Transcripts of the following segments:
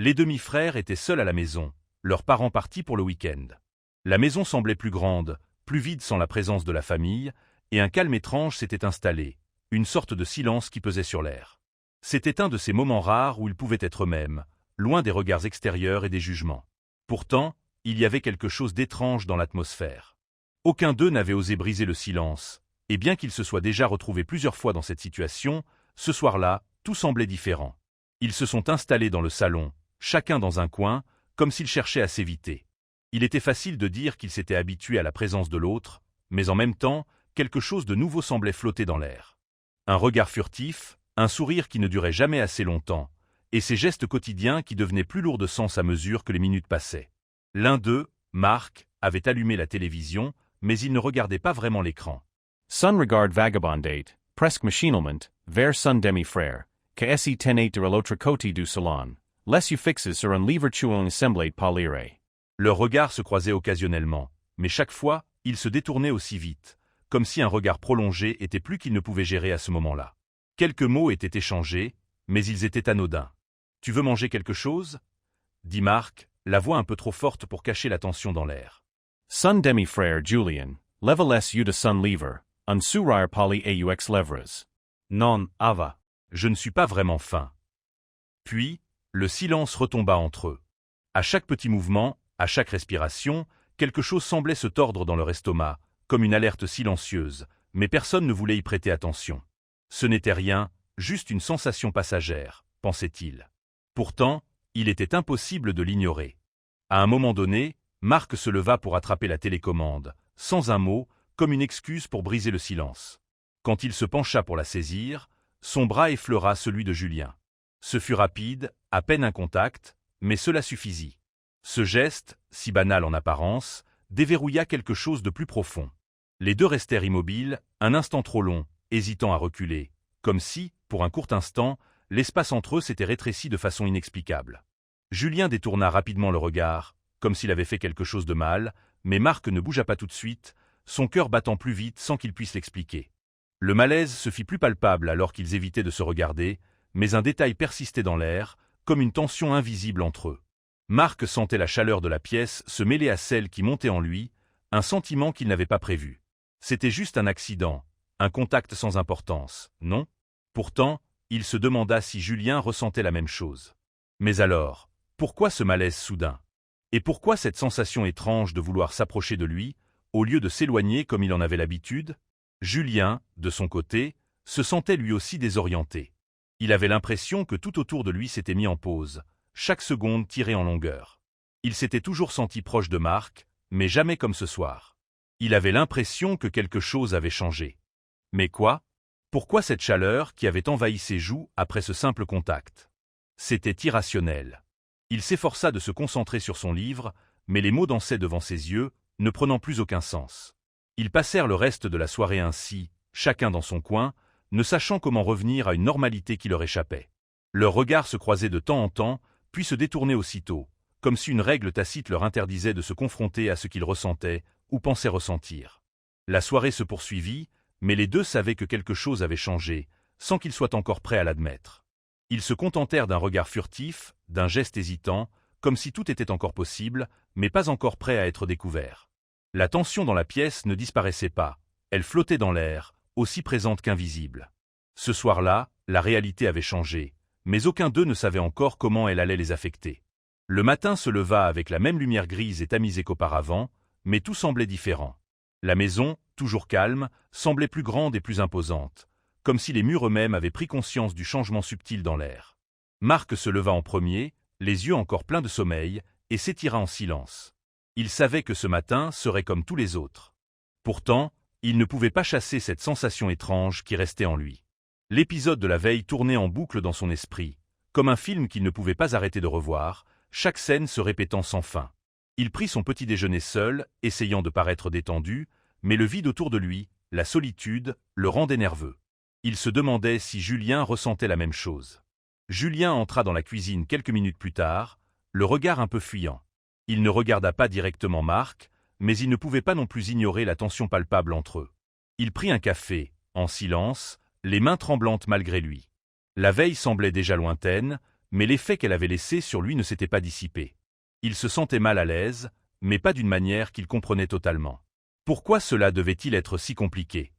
Les demi-frères étaient seuls à la maison, leurs parents partis pour le week-end. La maison semblait plus grande, plus vide sans la présence de la famille, et un calme étrange s'était installé, une sorte de silence qui pesait sur l'air. C'était un de ces moments rares où ils pouvaient être eux-mêmes, loin des regards extérieurs et des jugements. Pourtant, il y avait quelque chose d'étrange dans l'atmosphère. Aucun d'eux n'avait osé briser le silence, et bien qu'ils se soient déjà retrouvés plusieurs fois dans cette situation, ce soir-là, tout semblait différent. Ils se sont installés dans le salon, chacun dans un coin, comme s'ils cherchaient à s'éviter. Il était facile de dire qu'ils s'étaient habitués à la présence de l'autre, mais en même temps, quelque chose de nouveau semblait flotter dans l'air. Un regard furtif, un sourire qui ne durait jamais assez longtemps, et ces gestes quotidiens qui devenaient plus lourds de sens à mesure que les minutes passaient. L'un d'eux, Mark, avait allumé la télévision, mais il ne regardait pas vraiment l'écran. Sun regard vagabondate, presque machinalement, vers son demi-frère, que esi tenait de l'autre côté du salon, les yeux fixés sur un livre tuant assemblé par lire. Leurs regards se croisaient occasionnellement, mais chaque fois, ils se détournaient aussi vite, comme si un regard prolongé était plus qu'ils ne pouvaient gérer à ce moment-là. Quelques mots étaient échangés, mais ils étaient anodins. « Tu veux manger quelque chose ?» dit Mark, la voix un peu trop forte pour cacher la tension dans l'air. Son demi-frère Julian, leva les yeux de son livre, un sourire pâli et aux lèvres. Non, Ava, je ne suis pas vraiment faim. Puis, le silence retomba entre eux. À chaque petit mouvement, à chaque respiration, quelque chose semblait se tordre dans leur estomac, comme une alerte silencieuse, mais personne ne voulait y prêter attention. Ce n'était rien, juste une sensation passagère, pensait-il. Pourtant, il était impossible de l'ignorer. À un moment donné, Mark se leva pour attraper la télécommande, sans un mot, comme une excuse pour briser le silence. Quand il se pencha pour la saisir, son bras effleura celui de Julien. Ce fut rapide, à peine un contact, mais cela suffisit. Ce geste, si banal en apparence, déverrouilla quelque chose de plus profond. Les deux restèrent immobiles, un instant trop long, hésitant à reculer, comme si, pour un court instant, l'espace entre eux s'était rétréci de façon inexplicable. Julien détourna rapidement le regard, comme s'il avait fait quelque chose de mal, mais Mark ne bougea pas tout de suite, son cœur battant plus vite sans qu'il puisse l'expliquer. Le malaise se fit plus palpable alors qu'ils évitaient de se regarder, mais un détail persistait dans l'air, comme une tension invisible entre eux. Mark sentait la chaleur de la pièce se mêler à celle qui montait en lui, un sentiment qu'il n'avait pas prévu. C'était juste un accident, un contact sans importance, non ? Pourtant, il se demanda si Julien ressentait la même chose. Mais alors, pourquoi ce malaise soudain ? Et pourquoi cette sensation étrange de vouloir s'approcher de lui, au lieu de s'éloigner comme il en avait l'habitude ? Julien, de son côté, se sentait lui aussi désorienté. Il avait l'impression que tout autour de lui s'était mis en pause, chaque seconde tirée en longueur. Il s'était toujours senti proche de Mark, mais jamais comme ce soir. Il avait l'impression que quelque chose avait changé. Mais quoi ? Pourquoi cette chaleur qui avait envahi ses joues après ce simple contact ? C'était irrationnel. Il s'efforça de se concentrer sur son livre, mais les mots dansaient devant ses yeux, ne prenant plus aucun sens. Ils passèrent le reste de la soirée ainsi, chacun dans son coin, ne sachant comment revenir à une normalité qui leur échappait. Leurs regards se croisaient de temps en temps, puis se détournaient aussitôt, comme si une règle tacite leur interdisait de se confronter à ce qu'ils ressentaient ou pensaient ressentir. La soirée se poursuivit, mais les deux savaient que quelque chose avait changé, sans qu'ils soient encore prêts à l'admettre. Ils se contentèrent d'un regard furtif, d'un geste hésitant, comme si tout était encore possible, mais pas encore prêt à être découvert. La tension dans la pièce ne disparaissait pas, elle flottait dans l'air, aussi présente qu'invisible. Ce soir-là, la réalité avait changé, mais aucun d'eux ne savait encore comment elle allait les affecter. Le matin se leva avec la même lumière grise et tamisée qu'auparavant, mais tout semblait différent. La maison, toujours calme, semblait plus grande et plus imposante, comme si les murs eux-mêmes avaient pris conscience du changement subtil dans l'air. Mark se leva en premier, les yeux encore pleins de sommeil, et s'étira en silence. Il savait que ce matin serait comme tous les autres. Pourtant, il ne pouvait pas chasser cette sensation étrange qui restait en lui. L'épisode de la veille tournait en boucle dans son esprit, comme un film qu'il ne pouvait pas arrêter de revoir, chaque scène se répétant sans fin. Il prit son petit déjeuner seul, essayant de paraître détendu, mais le vide autour de lui, la solitude, le rendait nerveux. Il se demandait si Julien ressentait la même chose. Julien entra dans la cuisine quelques minutes plus tard, le regard un peu fuyant. Il ne regarda pas directement Mark, mais il ne pouvait pas non plus ignorer la tension palpable entre eux. Il prit un café, en silence, les mains tremblantes malgré lui. La veille semblait déjà lointaine, mais l'effet qu'elle avait laissé sur lui ne s'était pas dissipé. Il se sentait mal à l'aise, mais pas d'une manière qu'il comprenait totalement. Pourquoi cela devait-il être si compliqué?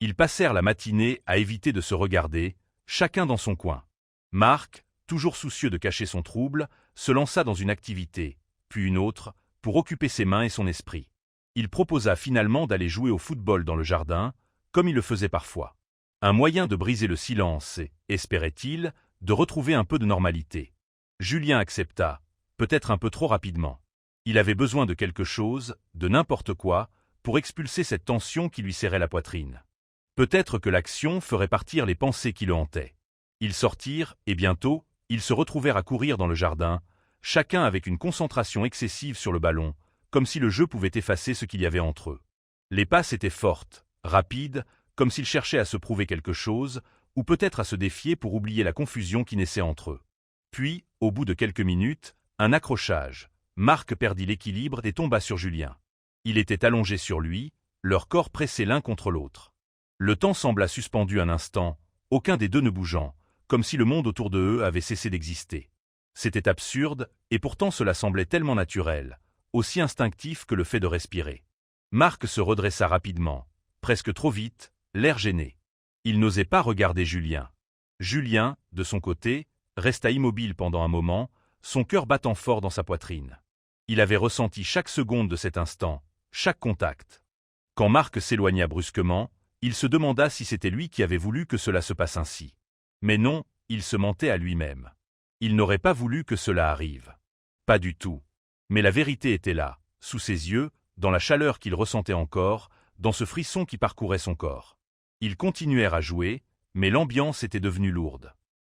Ils passèrent la matinée à éviter de se regarder, chacun dans son coin. Marc, toujours soucieux de cacher son trouble, se lança dans une activité, puis une autre, pour occuper ses mains et son esprit. Il proposa finalement d'aller jouer au football dans le jardin, comme il le faisait parfois. Un moyen de briser le silence et, espérait-il, de retrouver un peu de normalité. Julien accepta, peut-être un peu trop rapidement. Il avait besoin de quelque chose, de n'importe quoi, pour expulser cette tension qui lui serrait la poitrine. Peut-être que l'action ferait partir les pensées qui le hantaient. Ils sortirent, et bientôt, ils se retrouvèrent à courir dans le jardin, chacun avec une concentration excessive sur le ballon, comme si le jeu pouvait effacer ce qu'il y avait entre eux. Les passes étaient fortes, rapides, comme s'ils cherchaient à se prouver quelque chose, ou peut-être à se défier pour oublier la confusion qui naissait entre eux. Puis, au bout de quelques minutes, un accrochage. Marc perdit l'équilibre et tomba sur Julien. Il était allongé sur lui, leurs corps pressés l'un contre l'autre. Le temps sembla suspendu un instant, aucun des deux ne bougeant, comme si le monde autour de eux avait cessé d'exister. C'était absurde, et pourtant cela semblait tellement naturel, aussi instinctif que le fait de respirer. Marc se redressa rapidement, presque trop vite, l'air gêné. Il n'osait pas regarder Julien. Julien, de son côté, resta immobile pendant un moment, son cœur battant fort dans sa poitrine. Il avait ressenti chaque seconde de cet instant, chaque contact. Quand Marc s'éloigna brusquement, il se demanda si c'était lui qui avait voulu que cela se passe ainsi. Mais non, il se mentait à lui-même. Il n'aurait pas voulu que cela arrive. Pas du tout. Mais la vérité était là, sous ses yeux, dans la chaleur qu'il ressentait encore, dans ce frisson qui parcourait son corps. Ils continuèrent à jouer, mais l'ambiance était devenue lourde.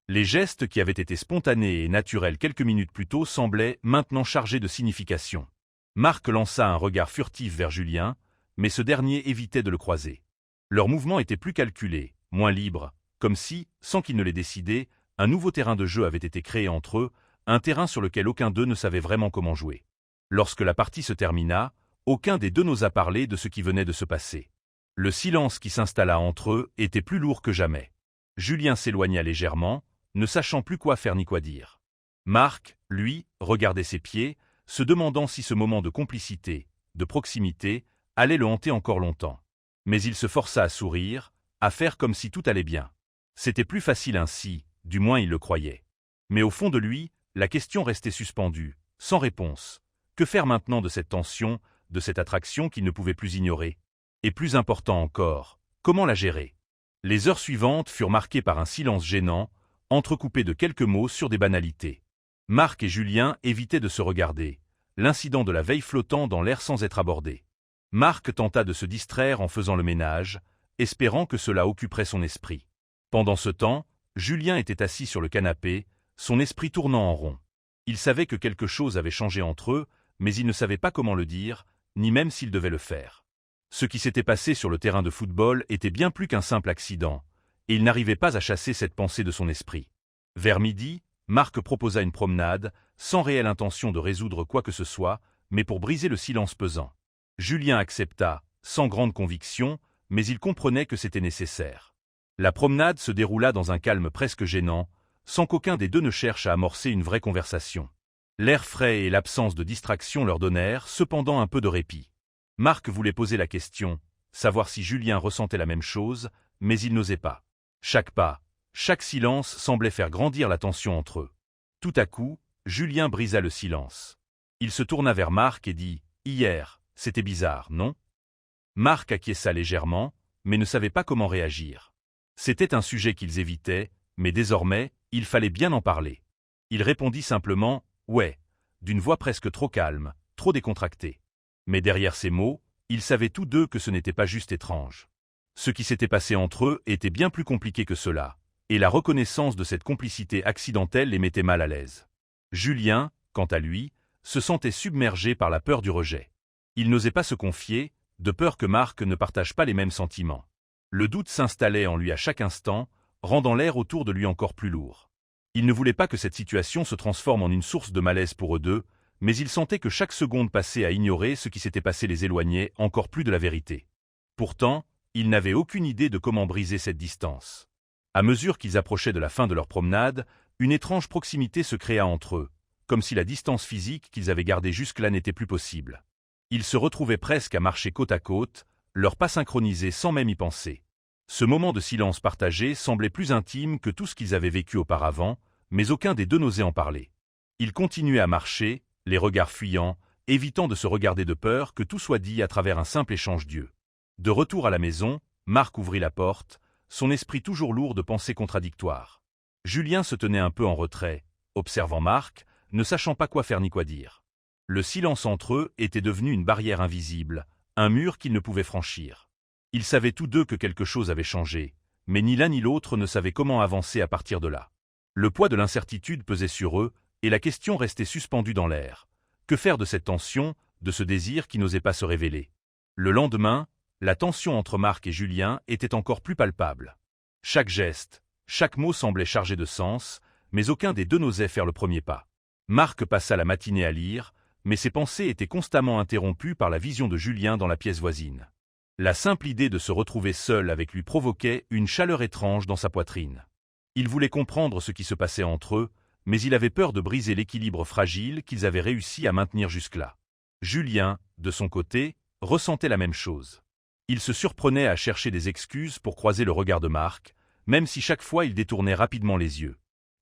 Les gestes qui avaient été spontanés et naturels quelques minutes plus tôt semblaient maintenant chargés de signification. Marc lança un regard furtif vers Julien, mais ce dernier évitait de le croiser. Leurs mouvements étaient plus calculés, moins libres, comme si, sans qu'ils ne l'aient décidé, un nouveau terrain de jeu avait été créé entre eux, un terrain sur lequel aucun d'eux ne savait vraiment comment jouer. Lorsque la partie se termina, aucun des deux n'osa parler de ce qui venait de se passer. Le silence qui s'installa entre eux était plus lourd que jamais. Julien s'éloigna légèrement, ne sachant plus quoi faire ni quoi dire. Marc, lui, regardait ses pieds, se demandant si ce moment de complicité, de proximité, allait le hanter encore longtemps. Mais il se força à sourire, à faire comme si tout allait bien. C'était plus facile ainsi, du moins il le croyait. Mais au fond de lui, la question restait suspendue, sans réponse. Que faire maintenant de cette tension, de cette attraction qu'il ne pouvait plus ignorer? Et plus important encore, comment la gérer? Les heures suivantes furent marquées par un silence gênant, entrecoupé de quelques mots sur des banalités. Marc et Julien évitaient de se regarder, l'incident de la veille flottant dans l'air sans être abordé. Marc tenta de se distraire en faisant le ménage, espérant que cela occuperait son esprit. Pendant ce temps, Julien était assis sur le canapé, son esprit tournant en rond. Il savait que quelque chose avait changé entre eux, mais il ne savait pas comment le dire, ni même s'il devait le faire. Ce qui s'était passé sur le terrain de football était bien plus qu'un simple accident, et il n'arrivait pas à chasser cette pensée de son esprit. Vers midi, Marc proposa une promenade, sans réelle intention de résoudre quoi que ce soit, mais pour briser le silence pesant. Julien accepta, sans grande conviction, mais il comprenait que c'était nécessaire. La promenade se déroula dans un calme presque gênant, sans qu'aucun des deux ne cherche à amorcer une vraie conversation. L'air frais et l'absence de distraction leur donnèrent cependant un peu de répit. Marc voulait poser la question, savoir si Julien ressentait la même chose, mais il n'osait pas. Chaque pas, chaque silence semblait faire grandir la tension entre eux. Tout à coup, Julien brisa le silence. Il se tourna vers Marc et dit « Hier, c'était bizarre, non ?» Marc acquiesça légèrement, mais ne savait pas comment réagir. C'était un sujet qu'ils évitaient, mais désormais, il fallait bien en parler. Il répondit simplement « Ouais », d'une voix presque trop calme, trop décontractée. Mais derrière ces mots, ils savaient tous deux que ce n'était pas juste étrange. Ce qui s'était passé entre eux était bien plus compliqué que cela, et la reconnaissance de cette complicité accidentelle les mettait mal à l'aise. Julien, quant à lui, se sentait submergé par la peur du rejet. Il n'osait pas se confier, de peur que Marc ne partage pas les mêmes sentiments. Le doute s'installait en lui à chaque instant, rendant l'air autour de lui encore plus lourd. Il ne voulait pas que cette situation se transforme en une source de malaise pour eux deux, mais il sentait que chaque seconde passée à ignorer ce qui s'était passé les éloignait encore plus de la vérité. Pourtant, il n'avait aucune idée de comment briser cette distance. À mesure qu'ils approchaient de la fin de leur promenade, une étrange proximité se créa entre eux, comme si la distance physique qu'ils avaient gardée jusque-là n'était plus possible. Ils se retrouvaient presque à marcher côte à côte, leurs pas synchronisés sans même y penser. Ce moment de silence partagé semblait plus intime que tout ce qu'ils avaient vécu auparavant, mais aucun des deux n'osait en parler. Ils continuaient à marcher, les regards fuyants, évitant de se regarder de peur que tout soit dit à travers un simple échange d'yeux. De retour à la maison, Marc ouvrit la porte, son esprit toujours lourd de pensées contradictoires. Julien se tenait un peu en retrait, observant Marc, ne sachant pas quoi faire ni quoi dire. Le silence entre eux était devenu une barrière invisible, un mur qu'ils ne pouvaient franchir. Ils savaient tous deux que quelque chose avait changé, mais ni l'un ni l'autre ne savait comment avancer à partir de là. Le poids de l'incertitude pesait sur eux, et la question restait suspendue dans l'air. Que faire de cette tension, de ce désir qui n'osait pas se révéler? Le lendemain, la tension entre Marc et Julien était encore plus palpable. Chaque geste, chaque mot semblait chargé de sens, mais aucun des deux n'osait faire le premier pas. Marc passa la matinée à lire, mais ses pensées étaient constamment interrompues par la vision de Julien dans la pièce voisine. La simple idée de se retrouver seul avec lui provoquait une chaleur étrange dans sa poitrine. Il voulait comprendre ce qui se passait entre eux, mais il avait peur de briser l'équilibre fragile qu'ils avaient réussi à maintenir jusque-là. Julien, de son côté, ressentait la même chose. Il se surprenait à chercher des excuses pour croiser le regard de Marc, même si chaque fois il détournait rapidement les yeux.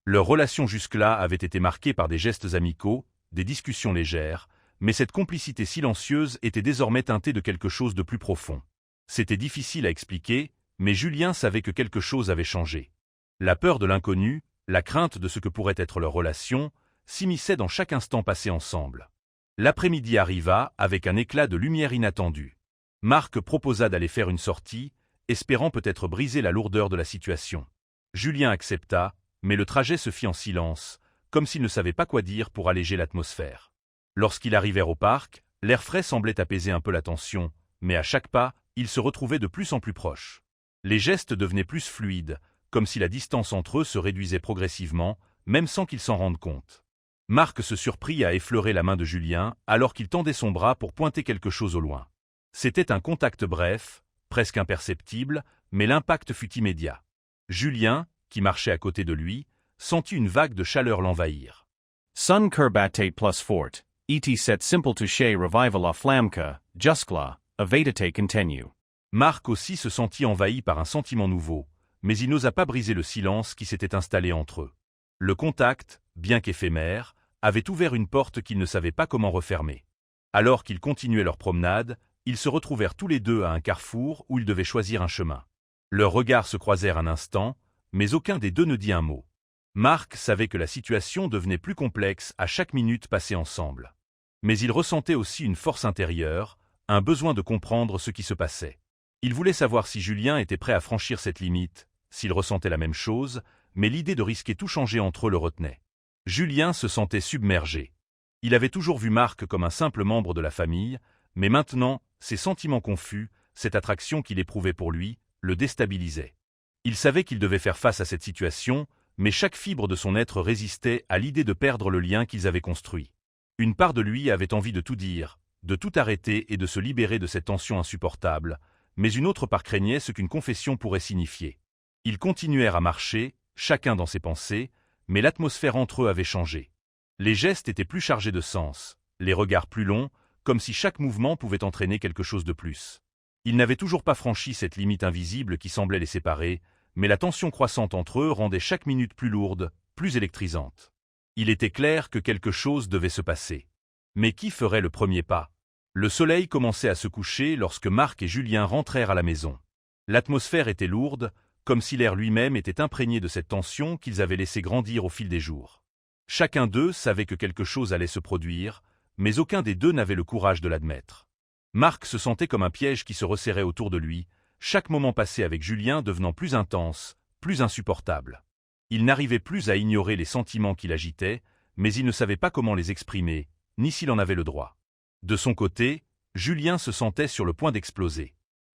Leur relation jusque-là avait été marquée par des gestes amicaux, des discussions légères, mais cette complicité silencieuse était désormais teintée de quelque chose de plus profond. C'était difficile à expliquer, mais Julien savait que quelque chose avait changé. La peur de l'inconnu, la crainte de ce que pourrait être leur relation, s'immisçaient dans chaque instant passé ensemble. L'après-midi arriva avec un éclat de lumière inattendu. Marc proposa d'aller faire une sortie, espérant peut-être briser la lourdeur de la situation. Julien accepta, mais le trajet se fit en silence, comme s'il ne savait pas quoi dire pour alléger l'atmosphère. Lorsqu'ils arrivèrent au parc, l'air frais semblait apaiser un peu la tension, mais à chaque pas, ils se retrouvaient de plus en plus proches. Les gestes devenaient plus fluides, comme si la distance entre eux se réduisait progressivement, même sans qu'ils s'en rendent compte. Marc se surprit à effleurer la main de Julien, alors qu'il tendait son bras pour pointer quelque chose au loin. C'était un contact bref, presque imperceptible, mais l'impact fut immédiat. Julien, qui marchait à côté de lui, sentit une vague de chaleur l'envahir. Sun kurbatate plus fort, et set simple to chez revival of flamka, juskla, avatate continue. Marc aussi se sentit envahi par un sentiment nouveau, mais il n'osa pas briser le silence qui s'était installé entre eux. Le contact, bien qu'éphémère, avait ouvert une porte qu'ils ne savaient pas comment refermer. Alors qu'ils continuaient leur promenade, ils se retrouvèrent tous les deux à un carrefour où ils devaient choisir un chemin. Leurs regards se croisèrent un instant, mais aucun des deux ne dit un mot. Marc savait que la situation devenait plus complexe à chaque minute passée ensemble. Mais il ressentait aussi une force intérieure, un besoin de comprendre ce qui se passait. Il voulait savoir si Julien était prêt à franchir cette limite, s'il ressentait la même chose, mais l'idée de risquer tout changer entre eux le retenait. Julien se sentait submergé. Il avait toujours vu Marc comme un simple membre de la famille, mais maintenant, ses sentiments confus, cette attraction qu'il éprouvait pour lui, le déstabilisaient. Il savait qu'il devait faire face à cette situation, mais chaque fibre de son être résistait à l'idée de perdre le lien qu'ils avaient construit. Une part de lui avait envie de tout dire, de tout arrêter et de se libérer de cette tension insupportable, mais une autre part craignait ce qu'une confession pourrait signifier. Ils continuèrent à marcher, chacun dans ses pensées, mais l'atmosphère entre eux avait changé. Les gestes étaient plus chargés de sens, les regards plus longs, comme si chaque mouvement pouvait entraîner quelque chose de plus. Ils n'avaient toujours pas franchi cette limite invisible qui semblait les séparer, mais la tension croissante entre eux rendait chaque minute plus lourde, plus électrisante. Il était clair que quelque chose devait se passer. Mais qui ferait le premier pas? Le soleil commençait à se coucher lorsque Marc et Julien rentrèrent à la maison. L'atmosphère était lourde, comme si l'air lui-même était imprégné de cette tension qu'ils avaient laissé grandir au fil des jours. Chacun d'eux savait que quelque chose allait se produire, mais aucun des deux n'avait le courage de l'admettre. Marc se sentait comme un piège qui se resserrait autour de lui, chaque moment passé avec Julien devenant plus intense, plus insupportable. Il n'arrivait plus à ignorer les sentiments qui l'agitaient, mais il ne savait pas comment les exprimer, ni s'il en avait le droit. De son côté, Julien se sentait sur le point d'exploser.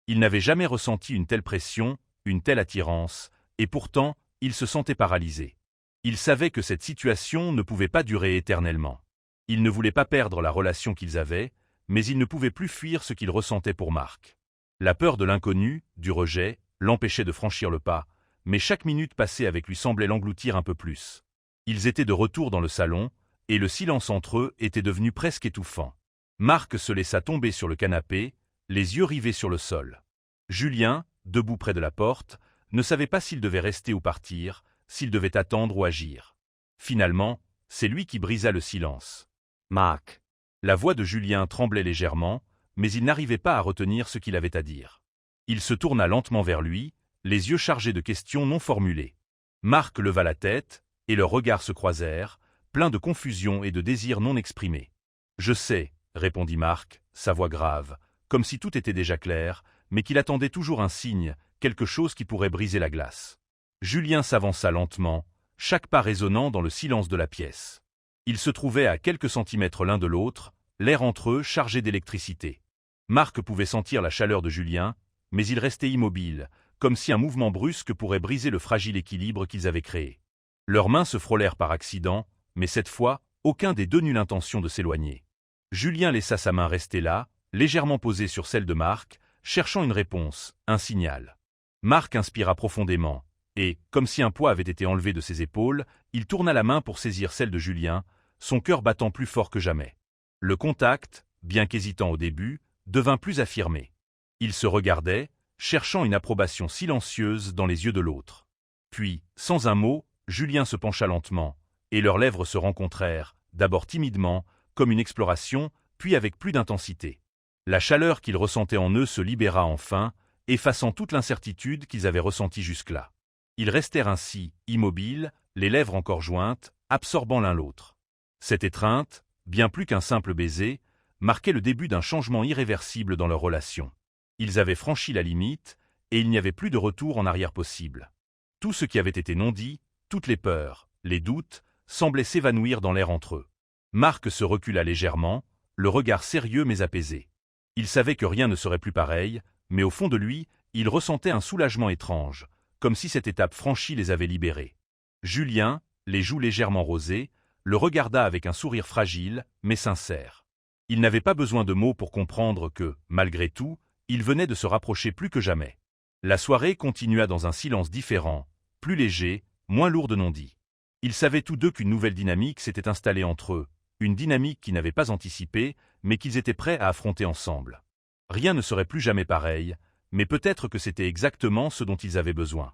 Il n'avait jamais ressenti une telle pression, une telle attirance, et pourtant, il se sentait paralysé. Il savait que cette situation ne pouvait pas durer éternellement. Il ne voulait pas perdre la relation qu'ils avaient, mais il ne pouvait plus fuir ce qu'il ressentait pour Marc. La peur de l'inconnu, du rejet, l'empêchait de franchir le pas, mais chaque minute passée avec lui semblait l'engloutir un peu plus. Ils étaient de retour dans le salon, et le silence entre eux était devenu presque étouffant. Marc se laissa tomber sur le canapé, les yeux rivés sur le sol. Julien, debout près de la porte, ne savait pas s'il devait rester ou partir, s'il devait attendre ou agir. Finalement, c'est lui qui brisa le silence. « Marc !» La voix de Julien tremblait légèrement, mais il n'arrivait pas à retenir ce qu'il avait à dire. Il se tourna lentement vers lui, les yeux chargés de questions non formulées. Marc leva la tête, et leurs regards se croisèrent, pleins de confusion et de désirs non exprimés. « Je sais », répondit Marc, sa voix grave, comme si tout était déjà clair, mais qu'il attendait toujours un signe, quelque chose qui pourrait briser la glace. Julien s'avança lentement, chaque pas résonnant dans le silence de la pièce. Ils se trouvaient à quelques centimètres l'un de l'autre, l'air entre eux chargé d'électricité. Marc pouvait sentir la chaleur de Julien, mais il restait immobile, comme si un mouvement brusque pourrait briser le fragile équilibre qu'ils avaient créé. Leurs mains se frôlèrent par accident, mais cette fois, aucun des deux n'eut l'intention de s'éloigner. Julien laissa sa main rester là, légèrement posée sur celle de Marc, cherchant une réponse, un signal. Marc inspira profondément, et, comme si un poids avait été enlevé de ses épaules, il tourna la main pour saisir celle de Julien, son cœur battant plus fort que jamais. Le contact, bien qu'hésitant au début, devint plus affirmé. Ils se regardaient, cherchant une approbation silencieuse dans les yeux de l'autre. Puis, sans un mot, Julien se pencha lentement, et leurs lèvres se rencontrèrent, d'abord timidement, comme une exploration, puis avec plus d'intensité. La chaleur qu'ils ressentaient en eux se libéra enfin, effaçant toute l'incertitude qu'ils avaient ressentie jusque-là. Ils restèrent ainsi, immobiles, les lèvres encore jointes, absorbant l'un l'autre. Cette étreinte, bien plus qu'un simple baiser, marquait le début d'un changement irréversible dans leur relation. Ils avaient franchi la limite, et il n'y avait plus de retour en arrière possible. Tout ce qui avait été non dit, toutes les peurs, les doutes, semblaient s'évanouir dans l'air entre eux. Marc se recula légèrement, le regard sérieux mais apaisé. Il savait que rien ne serait plus pareil, mais au fond de lui, il ressentait un soulagement étrange, comme si cette étape franchie les avait libérés. Julien, les joues légèrement rosées, le regarda avec un sourire fragile, mais sincère. Il n'avait pas besoin de mots pour comprendre que, malgré tout, il venait de se rapprocher plus que jamais. La soirée continua dans un silence différent, plus léger, moins lourd de non-dits. Ils savaient tous deux qu'une nouvelle dynamique s'était installée entre eux, une dynamique qu'ils n'avaient pas anticipée, mais qu'ils étaient prêts à affronter ensemble. Rien ne serait plus jamais pareil, mais peut-être que c'était exactement ce dont ils avaient besoin.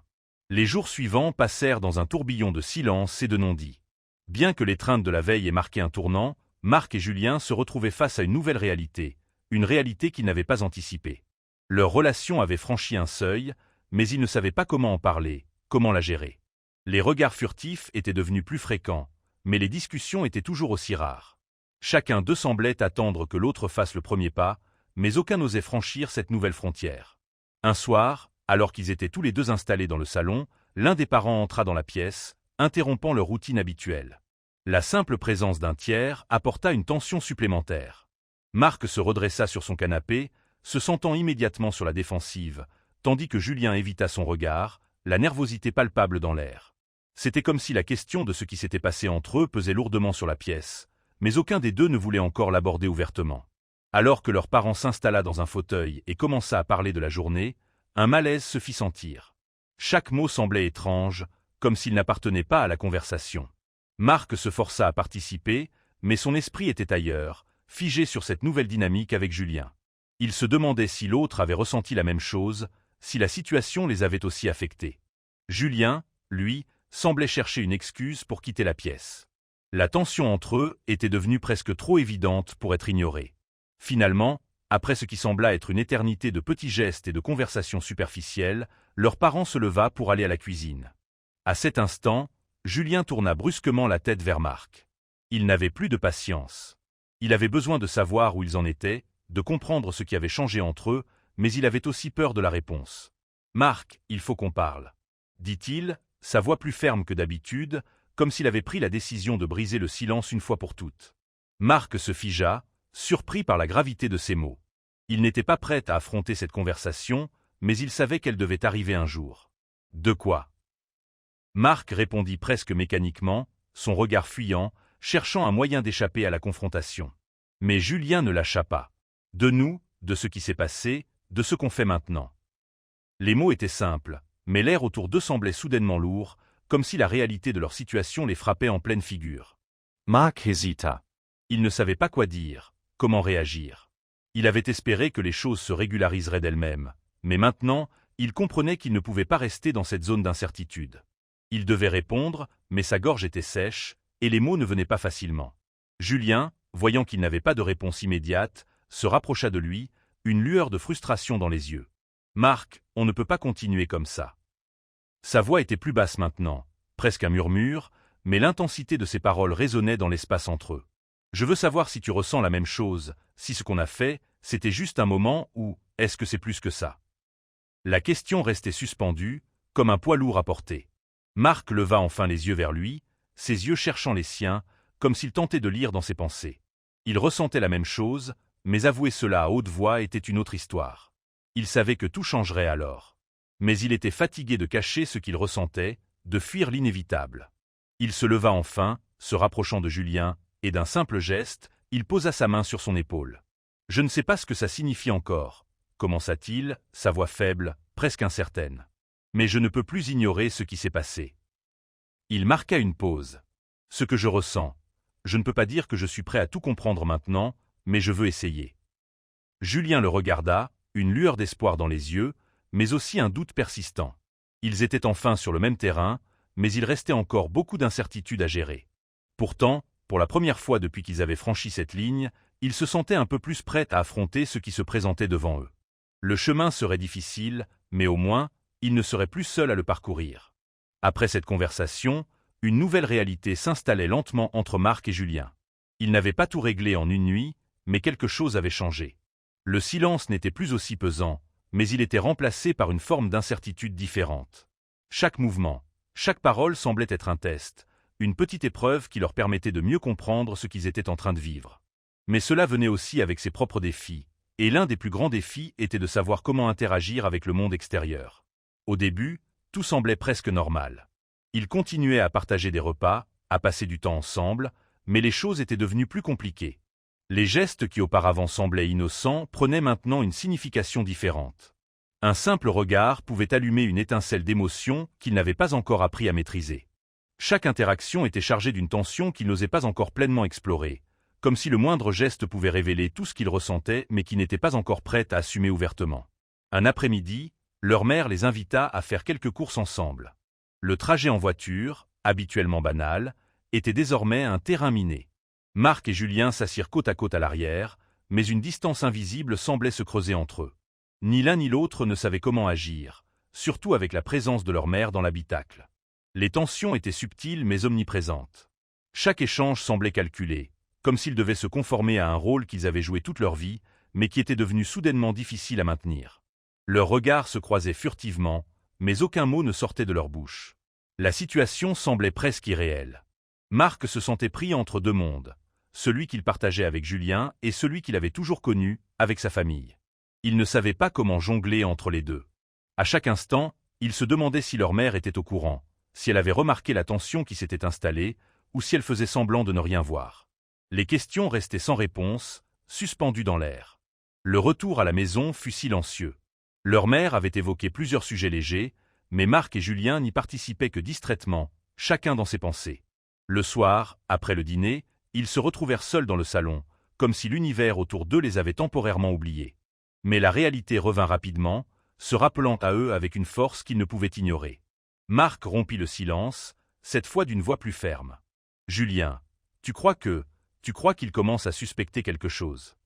Les jours suivants passèrent dans un tourbillon de silence et de non-dits. Bien que l'étreinte de la veille ait marqué un tournant, Marc et Julien se retrouvaient face à une nouvelle réalité, une réalité qu'ils n'avaient pas anticipée. Leur relation avait franchi un seuil, mais ils ne savaient pas comment en parler, comment la gérer. Les regards furtifs étaient devenus plus fréquents, mais les discussions étaient toujours aussi rares. Chacun d'eux semblait attendre que l'autre fasse le premier pas, mais aucun n'osait franchir cette nouvelle frontière. Un soir, alors qu'ils étaient tous les deux installés dans le salon, l'un des parents entra dans la pièce, interrompant leur routine habituelle. La simple présence d'un tiers apporta une tension supplémentaire. Marc se redressa sur son canapé, se sentant immédiatement sur la défensive, tandis que Julien évita son regard, la nervosité palpable dans l'air. C'était comme si la question de ce qui s'était passé entre eux pesait lourdement sur la pièce, mais aucun des deux ne voulait encore l'aborder ouvertement. Alors que leur parent s'installa dans un fauteuil et commença à parler de la journée, un malaise se fit sentir. Chaque mot semblait étrange, comme s'il n'appartenait pas à la conversation. Marc se força à participer, mais son esprit était ailleurs, figé sur cette nouvelle dynamique avec Julien. Il se demandait si l'autre avait ressenti la même chose, si la situation les avait aussi affectés. Julien, lui, semblait chercher une excuse pour quitter la pièce. La tension entre eux était devenue presque trop évidente pour être ignorée. Finalement, après ce qui sembla être une éternité de petits gestes et de conversations superficielles, leur parent se leva pour aller à la cuisine. À cet instant, Julien tourna brusquement la tête vers Marc. Il n'avait plus de patience. Il avait besoin de savoir où ils en étaient, de comprendre ce qui avait changé entre eux, mais il avait aussi peur de la réponse. « Marc, il faut qu'on parle », dit-il, sa voix plus ferme que d'habitude, comme s'il avait pris la décision de briser le silence une fois pour toutes. Marc se figea, surpris par la gravité de ces mots. Il n'était pas prêt à affronter cette conversation, mais il savait qu'elle devait arriver un jour. « De quoi ?» Marc répondit presque mécaniquement, son regard fuyant, cherchant un moyen d'échapper à la confrontation. Mais Julien ne lâcha pas. « De nous, de ce qui s'est passé, de ce qu'on fait maintenant. » Les mots étaient simples, mais l'air autour d'eux semblait soudainement lourd, comme si la réalité de leur situation les frappait en pleine figure. Mark hésita. Il ne savait pas quoi dire, comment réagir. Il avait espéré que les choses se régulariseraient d'elles-mêmes, mais maintenant, il comprenait qu'il ne pouvait pas rester dans cette zone d'incertitude. Il devait répondre, mais sa gorge était sèche, et les mots ne venaient pas facilement. Julien, voyant qu'il n'avait pas de réponse immédiate, se rapprocha de lui, une lueur de frustration dans les yeux. « Marc, on ne peut pas continuer comme ça. » Sa voix était plus basse maintenant, presque un murmure, mais l'intensité de ses paroles résonnait dans l'espace entre eux. « Je veux savoir si tu ressens la même chose, si ce qu'on a fait, c'était juste un moment ou est-ce que c'est plus que ça ?» La question restait suspendue, comme un poids lourd à porter. Marc leva enfin les yeux vers lui, ses yeux cherchant les siens, comme s'il tentait de lire dans ses pensées. Il ressentait la même chose, mais avouer cela à haute voix était une autre histoire. Il savait que tout changerait alors. Mais il était fatigué de cacher ce qu'il ressentait, de fuir l'inévitable. Il se leva enfin, se rapprochant de Julien, et d'un simple geste, il posa sa main sur son épaule. « Je ne sais pas ce que ça signifie encore, » commença-t-il, sa voix faible, presque incertaine. « Mais je ne peux plus ignorer ce qui s'est passé. » Il marqua une pause. « Ce que je ressens. Je ne peux pas dire que je suis prêt à tout comprendre maintenant, mais je veux essayer. » Julien le regarda, une lueur d'espoir dans les yeux, mais aussi un doute persistant. Ils étaient enfin sur le même terrain, mais il restait encore beaucoup d'incertitudes à gérer. Pourtant, pour la première fois depuis qu'ils avaient franchi cette ligne, ils se sentaient un peu plus prêts à affronter ce qui se présentait devant eux. Le chemin serait difficile, mais au moins, ils ne seraient plus seuls à le parcourir. Après cette conversation, une nouvelle réalité s'installait lentement entre Marc et Julien. Ils n'avaient pas tout réglé en une nuit, mais quelque chose avait changé. Le silence n'était plus aussi pesant, mais il était remplacé par une forme d'incertitude différente. Chaque mouvement, chaque parole semblait être un test, une petite épreuve qui leur permettait de mieux comprendre ce qu'ils étaient en train de vivre. Mais cela venait aussi avec ses propres défis, et l'un des plus grands défis était de savoir comment interagir avec le monde extérieur. Au début, tout semblait presque normal. Ils continuaient à partager des repas, à passer du temps ensemble, mais les choses étaient devenues plus compliquées. Les gestes qui auparavant semblaient innocents prenaient maintenant une signification différente. Un simple regard pouvait allumer une étincelle d'émotion qu'ils n'avaient pas encore appris à maîtriser. Chaque interaction était chargée d'une tension qu'ils n'osaient pas encore pleinement explorer, comme si le moindre geste pouvait révéler tout ce qu'ils ressentaient mais qui n'étaient pas encore prêts à assumer ouvertement. Un après-midi, leur mère les invita à faire quelques courses ensemble. Le trajet en voiture, habituellement banal, était désormais un terrain miné. Marc et Julien s'assirent côte à côte à l'arrière, mais une distance invisible semblait se creuser entre eux. Ni l'un ni l'autre ne savaient comment agir, surtout avec la présence de leur mère dans l'habitacle. Les tensions étaient subtiles mais omniprésentes. Chaque échange semblait calculé, comme s'ils devaient se conformer à un rôle qu'ils avaient joué toute leur vie, mais qui était devenu soudainement difficile à maintenir. Leurs regards se croisaient furtivement, mais aucun mot ne sortait de leur bouche. La situation semblait presque irréelle. Marc se sentait pris entre deux mondes, celui qu'il partageait avec Julien et celui qu'il avait toujours connu, avec sa famille. Il ne savait pas comment jongler entre les deux. À chaque instant, il se demandait si leur mère était au courant, si elle avait remarqué la tension qui s'était installée, ou si elle faisait semblant de ne rien voir. Les questions restaient sans réponse, suspendues dans l'air. Le retour à la maison fut silencieux. Leur mère avait évoqué plusieurs sujets légers, mais Marc et Julien n'y participaient que distraitement, chacun dans ses pensées. Le soir, après le dîner, ils se retrouvèrent seuls dans le salon, comme si l'univers autour d'eux les avait temporairement oubliés. Mais la réalité revint rapidement, se rappelant à eux avec une force qu'ils ne pouvaient ignorer. Marc rompit le silence, cette fois d'une voix plus ferme. « Julien, tu crois qu'il commence à suspecter quelque chose ?»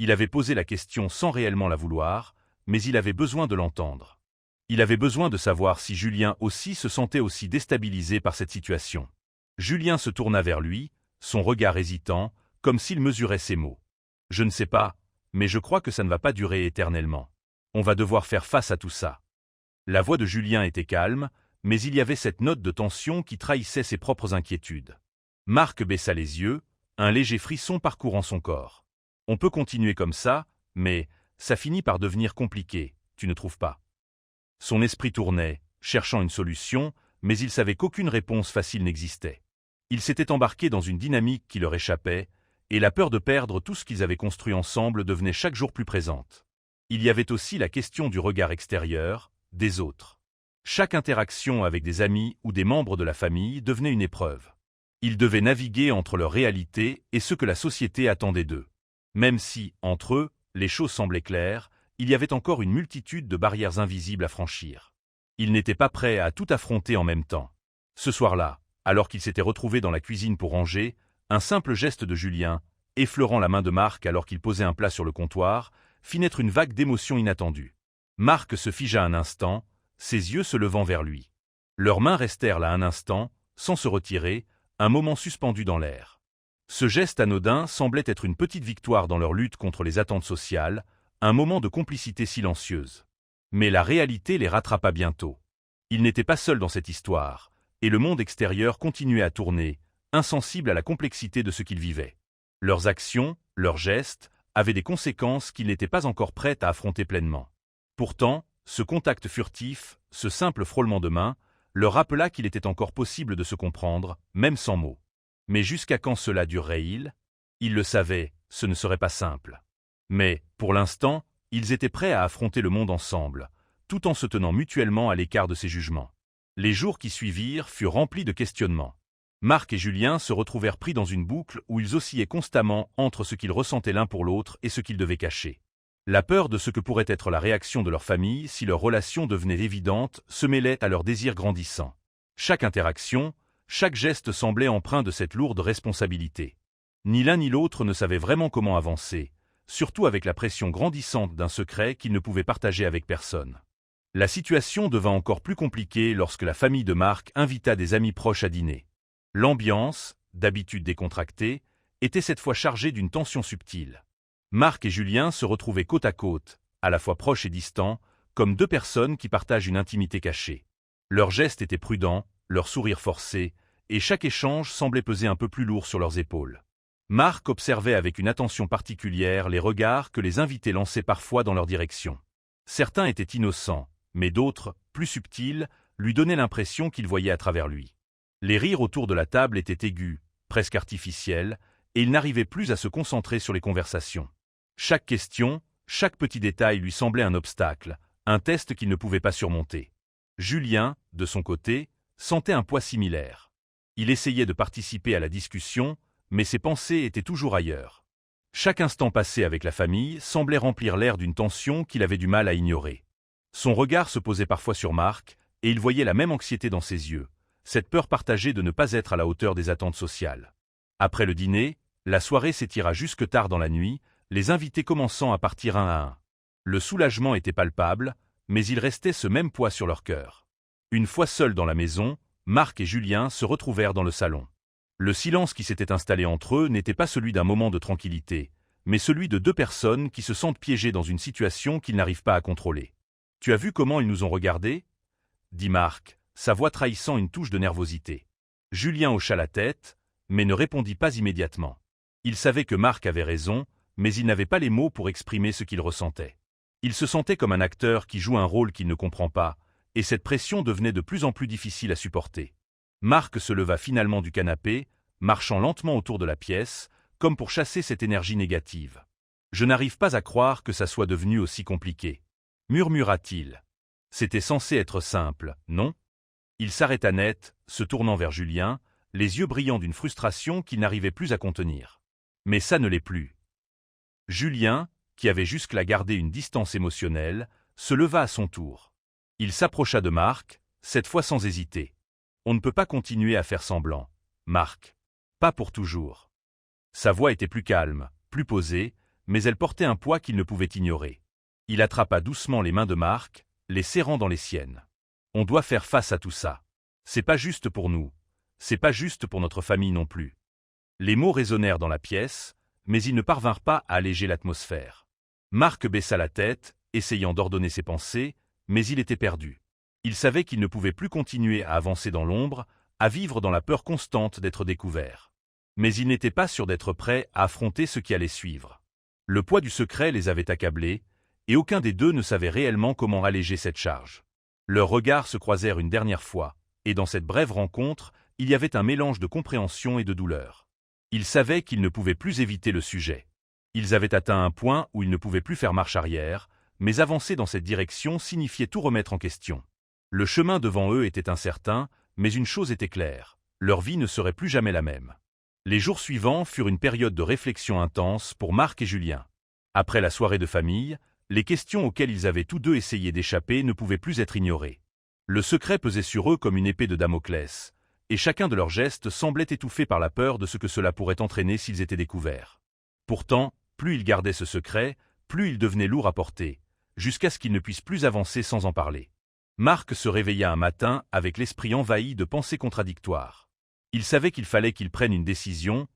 Il avait posé la question sans réellement la vouloir, mais il avait besoin de l'entendre. Il avait besoin de savoir si Julien aussi se sentait aussi déstabilisé par cette situation. Julien se tourna vers lui, son regard hésitant, comme s'il mesurait ses mots. « Je ne sais pas, mais je crois que ça ne va pas durer éternellement. On va devoir faire face à tout ça. » La voix de Julien était calme, mais il y avait cette note de tension qui trahissait ses propres inquiétudes. Marc baissa les yeux, un léger frisson parcourant son corps. « On peut continuer comme ça, mais ça finit par devenir compliqué, tu ne trouves pas ?» Son esprit tournait, cherchant une solution, mais il savait qu'aucune réponse facile n'existait. Ils s'étaient embarqués dans une dynamique qui leur échappait, et la peur de perdre tout ce qu'ils avaient construit ensemble devenait chaque jour plus présente. Il y avait aussi la question du regard extérieur, des autres. Chaque interaction avec des amis ou des membres de la famille devenait une épreuve. Ils devaient naviguer entre leur réalité et ce que la société attendait d'eux. Même si, entre eux, les choses semblaient claires, il y avait encore une multitude de barrières invisibles à franchir. Ils n'étaient pas prêts à tout affronter en même temps. Ce soir-là, alors qu'ils s'étaient retrouvés dans la cuisine pour ranger, un simple geste de Julien, effleurant la main de Marc alors qu'il posait un plat sur le comptoir, fit naître une vague d'émotion inattendue. Marc se figea un instant, ses yeux se levant vers lui. Leurs mains restèrent là un instant, sans se retirer, un moment suspendu dans l'air. Ce geste anodin semblait être une petite victoire dans leur lutte contre les attentes sociales, un moment de complicité silencieuse. Mais la réalité les rattrapa bientôt. Ils n'étaient pas seuls dans cette histoire, et le monde extérieur continuait à tourner, insensible à la complexité de ce qu'ils vivaient. Leurs actions, leurs gestes, avaient des conséquences qu'ils n'étaient pas encore prêts à affronter pleinement. Pourtant, ce contact furtif, ce simple frôlement de main, leur rappela qu'il était encore possible de se comprendre, même sans mots. Mais jusqu'à quand cela durerait-il? Ils le savaient, ce ne serait pas simple. Mais, pour l'instant, ils étaient prêts à affronter le monde ensemble, tout en se tenant mutuellement à l'écart de ses jugements. Les jours qui suivirent furent remplis de questionnements. Marc et Julien se retrouvèrent pris dans une boucle où ils oscillaient constamment entre ce qu'ils ressentaient l'un pour l'autre et ce qu'ils devaient cacher. La peur de ce que pourrait être la réaction de leur famille si leur relation devenait évidente se mêlait à leur désir grandissant. Chaque interaction, chaque geste semblait empreint de cette lourde responsabilité. Ni l'un ni l'autre ne savaient vraiment comment avancer, surtout avec la pression grandissante d'un secret qu'ils ne pouvaient partager avec personne. La situation devint encore plus compliquée lorsque la famille de Marc invita des amis proches à dîner. L'ambiance, d'habitude décontractée, était cette fois chargée d'une tension subtile. Marc et Julien se retrouvaient côte à côte, à la fois proches et distants, comme deux personnes qui partagent une intimité cachée. Leurs gestes étaient prudents, leurs sourires forcés, et chaque échange semblait peser un peu plus lourd sur leurs épaules. Marc observait avec une attention particulière les regards que les invités lançaient parfois dans leur direction. Certains étaient innocents, mais d'autres, plus subtils, lui donnaient l'impression qu'ils voyaient à travers lui. Les rires autour de la table étaient aigus, presque artificiels, et il n'arrivait plus à se concentrer sur les conversations. Chaque question, chaque petit détail lui semblait un obstacle, un test qu'il ne pouvait pas surmonter. Julien, de son côté, sentait un poids similaire. Il essayait de participer à la discussion, mais ses pensées étaient toujours ailleurs. Chaque instant passé avec la famille semblait remplir l'air d'une tension qu'il avait du mal à ignorer. Son regard se posait parfois sur Marc, et il voyait la même anxiété dans ses yeux, cette peur partagée de ne pas être à la hauteur des attentes sociales. Après le dîner, la soirée s'étira jusque tard dans la nuit, les invités commençant à partir un à un. Le soulagement était palpable, mais il restait ce même poids sur leur cœur. Une fois seuls dans la maison, Marc et Julien se retrouvèrent dans le salon. Le silence qui s'était installé entre eux n'était pas celui d'un moment de tranquillité, mais celui de deux personnes qui se sentent piégées dans une situation qu'ils n'arrivent pas à contrôler. « Tu as vu comment ils nous ont regardés ?» dit Marc, sa voix trahissant une touche de nervosité. Julien hocha la tête, mais ne répondit pas immédiatement. Il savait que Marc avait raison, mais il n'avait pas les mots pour exprimer ce qu'il ressentait. Il se sentait comme un acteur qui joue un rôle qu'il ne comprend pas, et cette pression devenait de plus en plus difficile à supporter. Marc se leva finalement du canapé, marchant lentement autour de la pièce, comme pour chasser cette énergie négative. « Je n'arrive pas à croire que ça soit devenu aussi compliqué. » murmura-t-il. C'était censé être simple, non? Il s'arrêta net, se tournant vers Julien, les yeux brillants d'une frustration qu'il n'arrivait plus à contenir. Mais ça ne l'est plus. Julien, qui avait jusque-là gardé une distance émotionnelle, se leva à son tour. Il s'approcha de Marc, cette fois sans hésiter. « On ne peut pas continuer à faire semblant, Marc. Pas pour toujours. » Sa voix était plus calme, plus posée, mais elle portait un poids qu'il ne pouvait ignorer. Il attrapa doucement les mains de Marc, les serrant dans les siennes. « On doit faire face à tout ça. C'est pas juste pour nous. C'est pas juste pour notre famille non plus. » Les mots résonnèrent dans la pièce, mais ils ne parvinrent pas à alléger l'atmosphère. Marc baissa la tête, essayant d'ordonner ses pensées, mais il était perdu. Il savait qu'il ne pouvait plus continuer à avancer dans l'ombre, à vivre dans la peur constante d'être découvert. Mais il n'était pas sûr d'être prêt à affronter ce qui allait suivre. Le poids du secret les avait accablés, et aucun des deux ne savait réellement comment alléger cette charge. Leurs regards se croisèrent une dernière fois, et dans cette brève rencontre, il y avait un mélange de compréhension et de douleur. Ils savaient qu'ils ne pouvaient plus éviter le sujet. Ils avaient atteint un point où ils ne pouvaient plus faire marche arrière, mais avancer dans cette direction signifiait tout remettre en question. Le chemin devant eux était incertain, mais une chose était claire, leur vie ne serait plus jamais la même. Les jours suivants furent une période de réflexion intense pour Marc et Julien. Après la soirée de famille, les questions auxquelles ils avaient tous deux essayé d'échapper ne pouvaient plus être ignorées. Le secret pesait sur eux comme une épée de Damoclès, et chacun de leurs gestes semblait étouffé par la peur de ce que cela pourrait entraîner s'ils étaient découverts. Pourtant, plus ils gardaient ce secret, plus il devenait lourd à porter, jusqu'à ce qu'ils ne puissent plus avancer sans en parler. Marc se réveilla un matin avec l'esprit envahi de pensées contradictoires. Il savait qu'il fallait qu'il prenne une décision,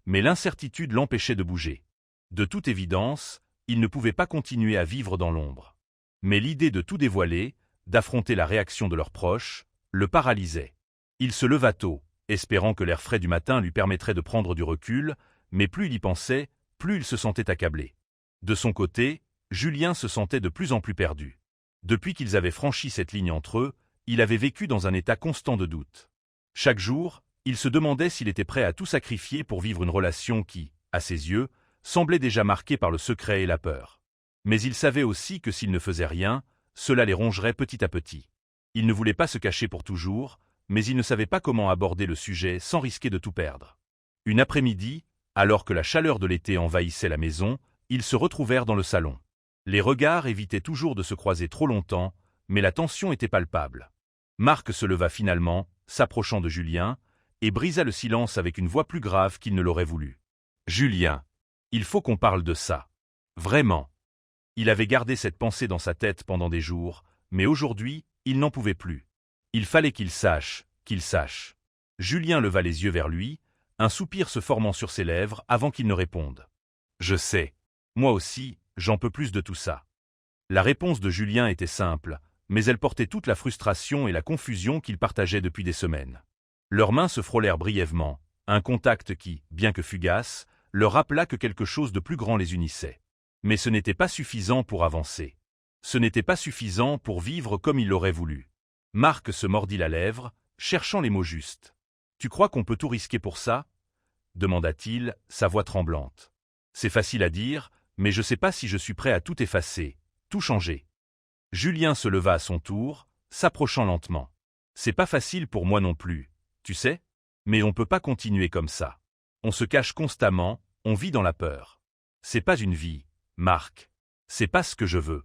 mais l'incertitude l'empêchait de bouger. De toute évidence, il ne pouvait pas continuer à vivre dans l'ombre. Mais l'idée de tout dévoiler, d'affronter la réaction de leurs proches, le paralysait. Il se leva tôt, espérant que l'air frais du matin lui permettrait de prendre du recul, mais plus il y pensait, plus il se sentait accablé. De son côté, Julien se sentait de plus en plus perdu. Depuis qu'ils avaient franchi cette ligne entre eux, il avait vécu dans un état constant de doute. Chaque jour, il se demandait s'il était prêt à tout sacrifier pour vivre une relation qui, à ses yeux, semblait déjà marquée par le secret et la peur. Mais il savait aussi que s'il ne faisait rien, cela les rongerait petit à petit. Il ne voulait pas se cacher pour toujours, mais il ne savait pas comment aborder le sujet sans risquer de tout perdre. Une après-midi, alors que la chaleur de l'été envahissait la maison, ils se retrouvèrent dans le salon. Les regards évitaient toujours de se croiser trop longtemps, mais la tension était palpable. Marc se leva finalement, s'approchant de Julien, et brisa le silence avec une voix plus grave qu'il ne l'aurait voulu. « Julien, il faut qu'on parle de ça. Vraiment. » Il avait gardé cette pensée dans sa tête pendant des jours, mais aujourd'hui, il n'en pouvait plus. Il fallait qu'il sache, qu'il sache. Julien leva les yeux vers lui, un soupir se formant sur ses lèvres avant qu'il ne réponde. « Je sais. Moi aussi, j'en peux plus de tout ça. » La réponse de Julien était simple, mais elle portait toute la frustration et la confusion qu'ils partageaient depuis des semaines. Leurs mains se frôlèrent brièvement, un contact qui, bien que fugace, leur rappela que quelque chose de plus grand les unissait. Mais ce n'était pas suffisant pour avancer. Ce n'était pas suffisant pour vivre comme il l'aurait voulu. Marc se mordit la lèvre, cherchant les mots justes. « Tu crois qu'on peut tout risquer pour ça ?» demanda-t-il, sa voix tremblante. « C'est facile à dire, mais je ne sais pas si je suis prêt à tout effacer, tout changer. » Julien se leva à son tour, s'approchant lentement. « C'est pas facile pour moi non plus, tu sais, mais on peut pas continuer comme ça. On se cache constamment, on vit dans la peur. C'est pas une vie, Marc. C'est pas ce que je veux. »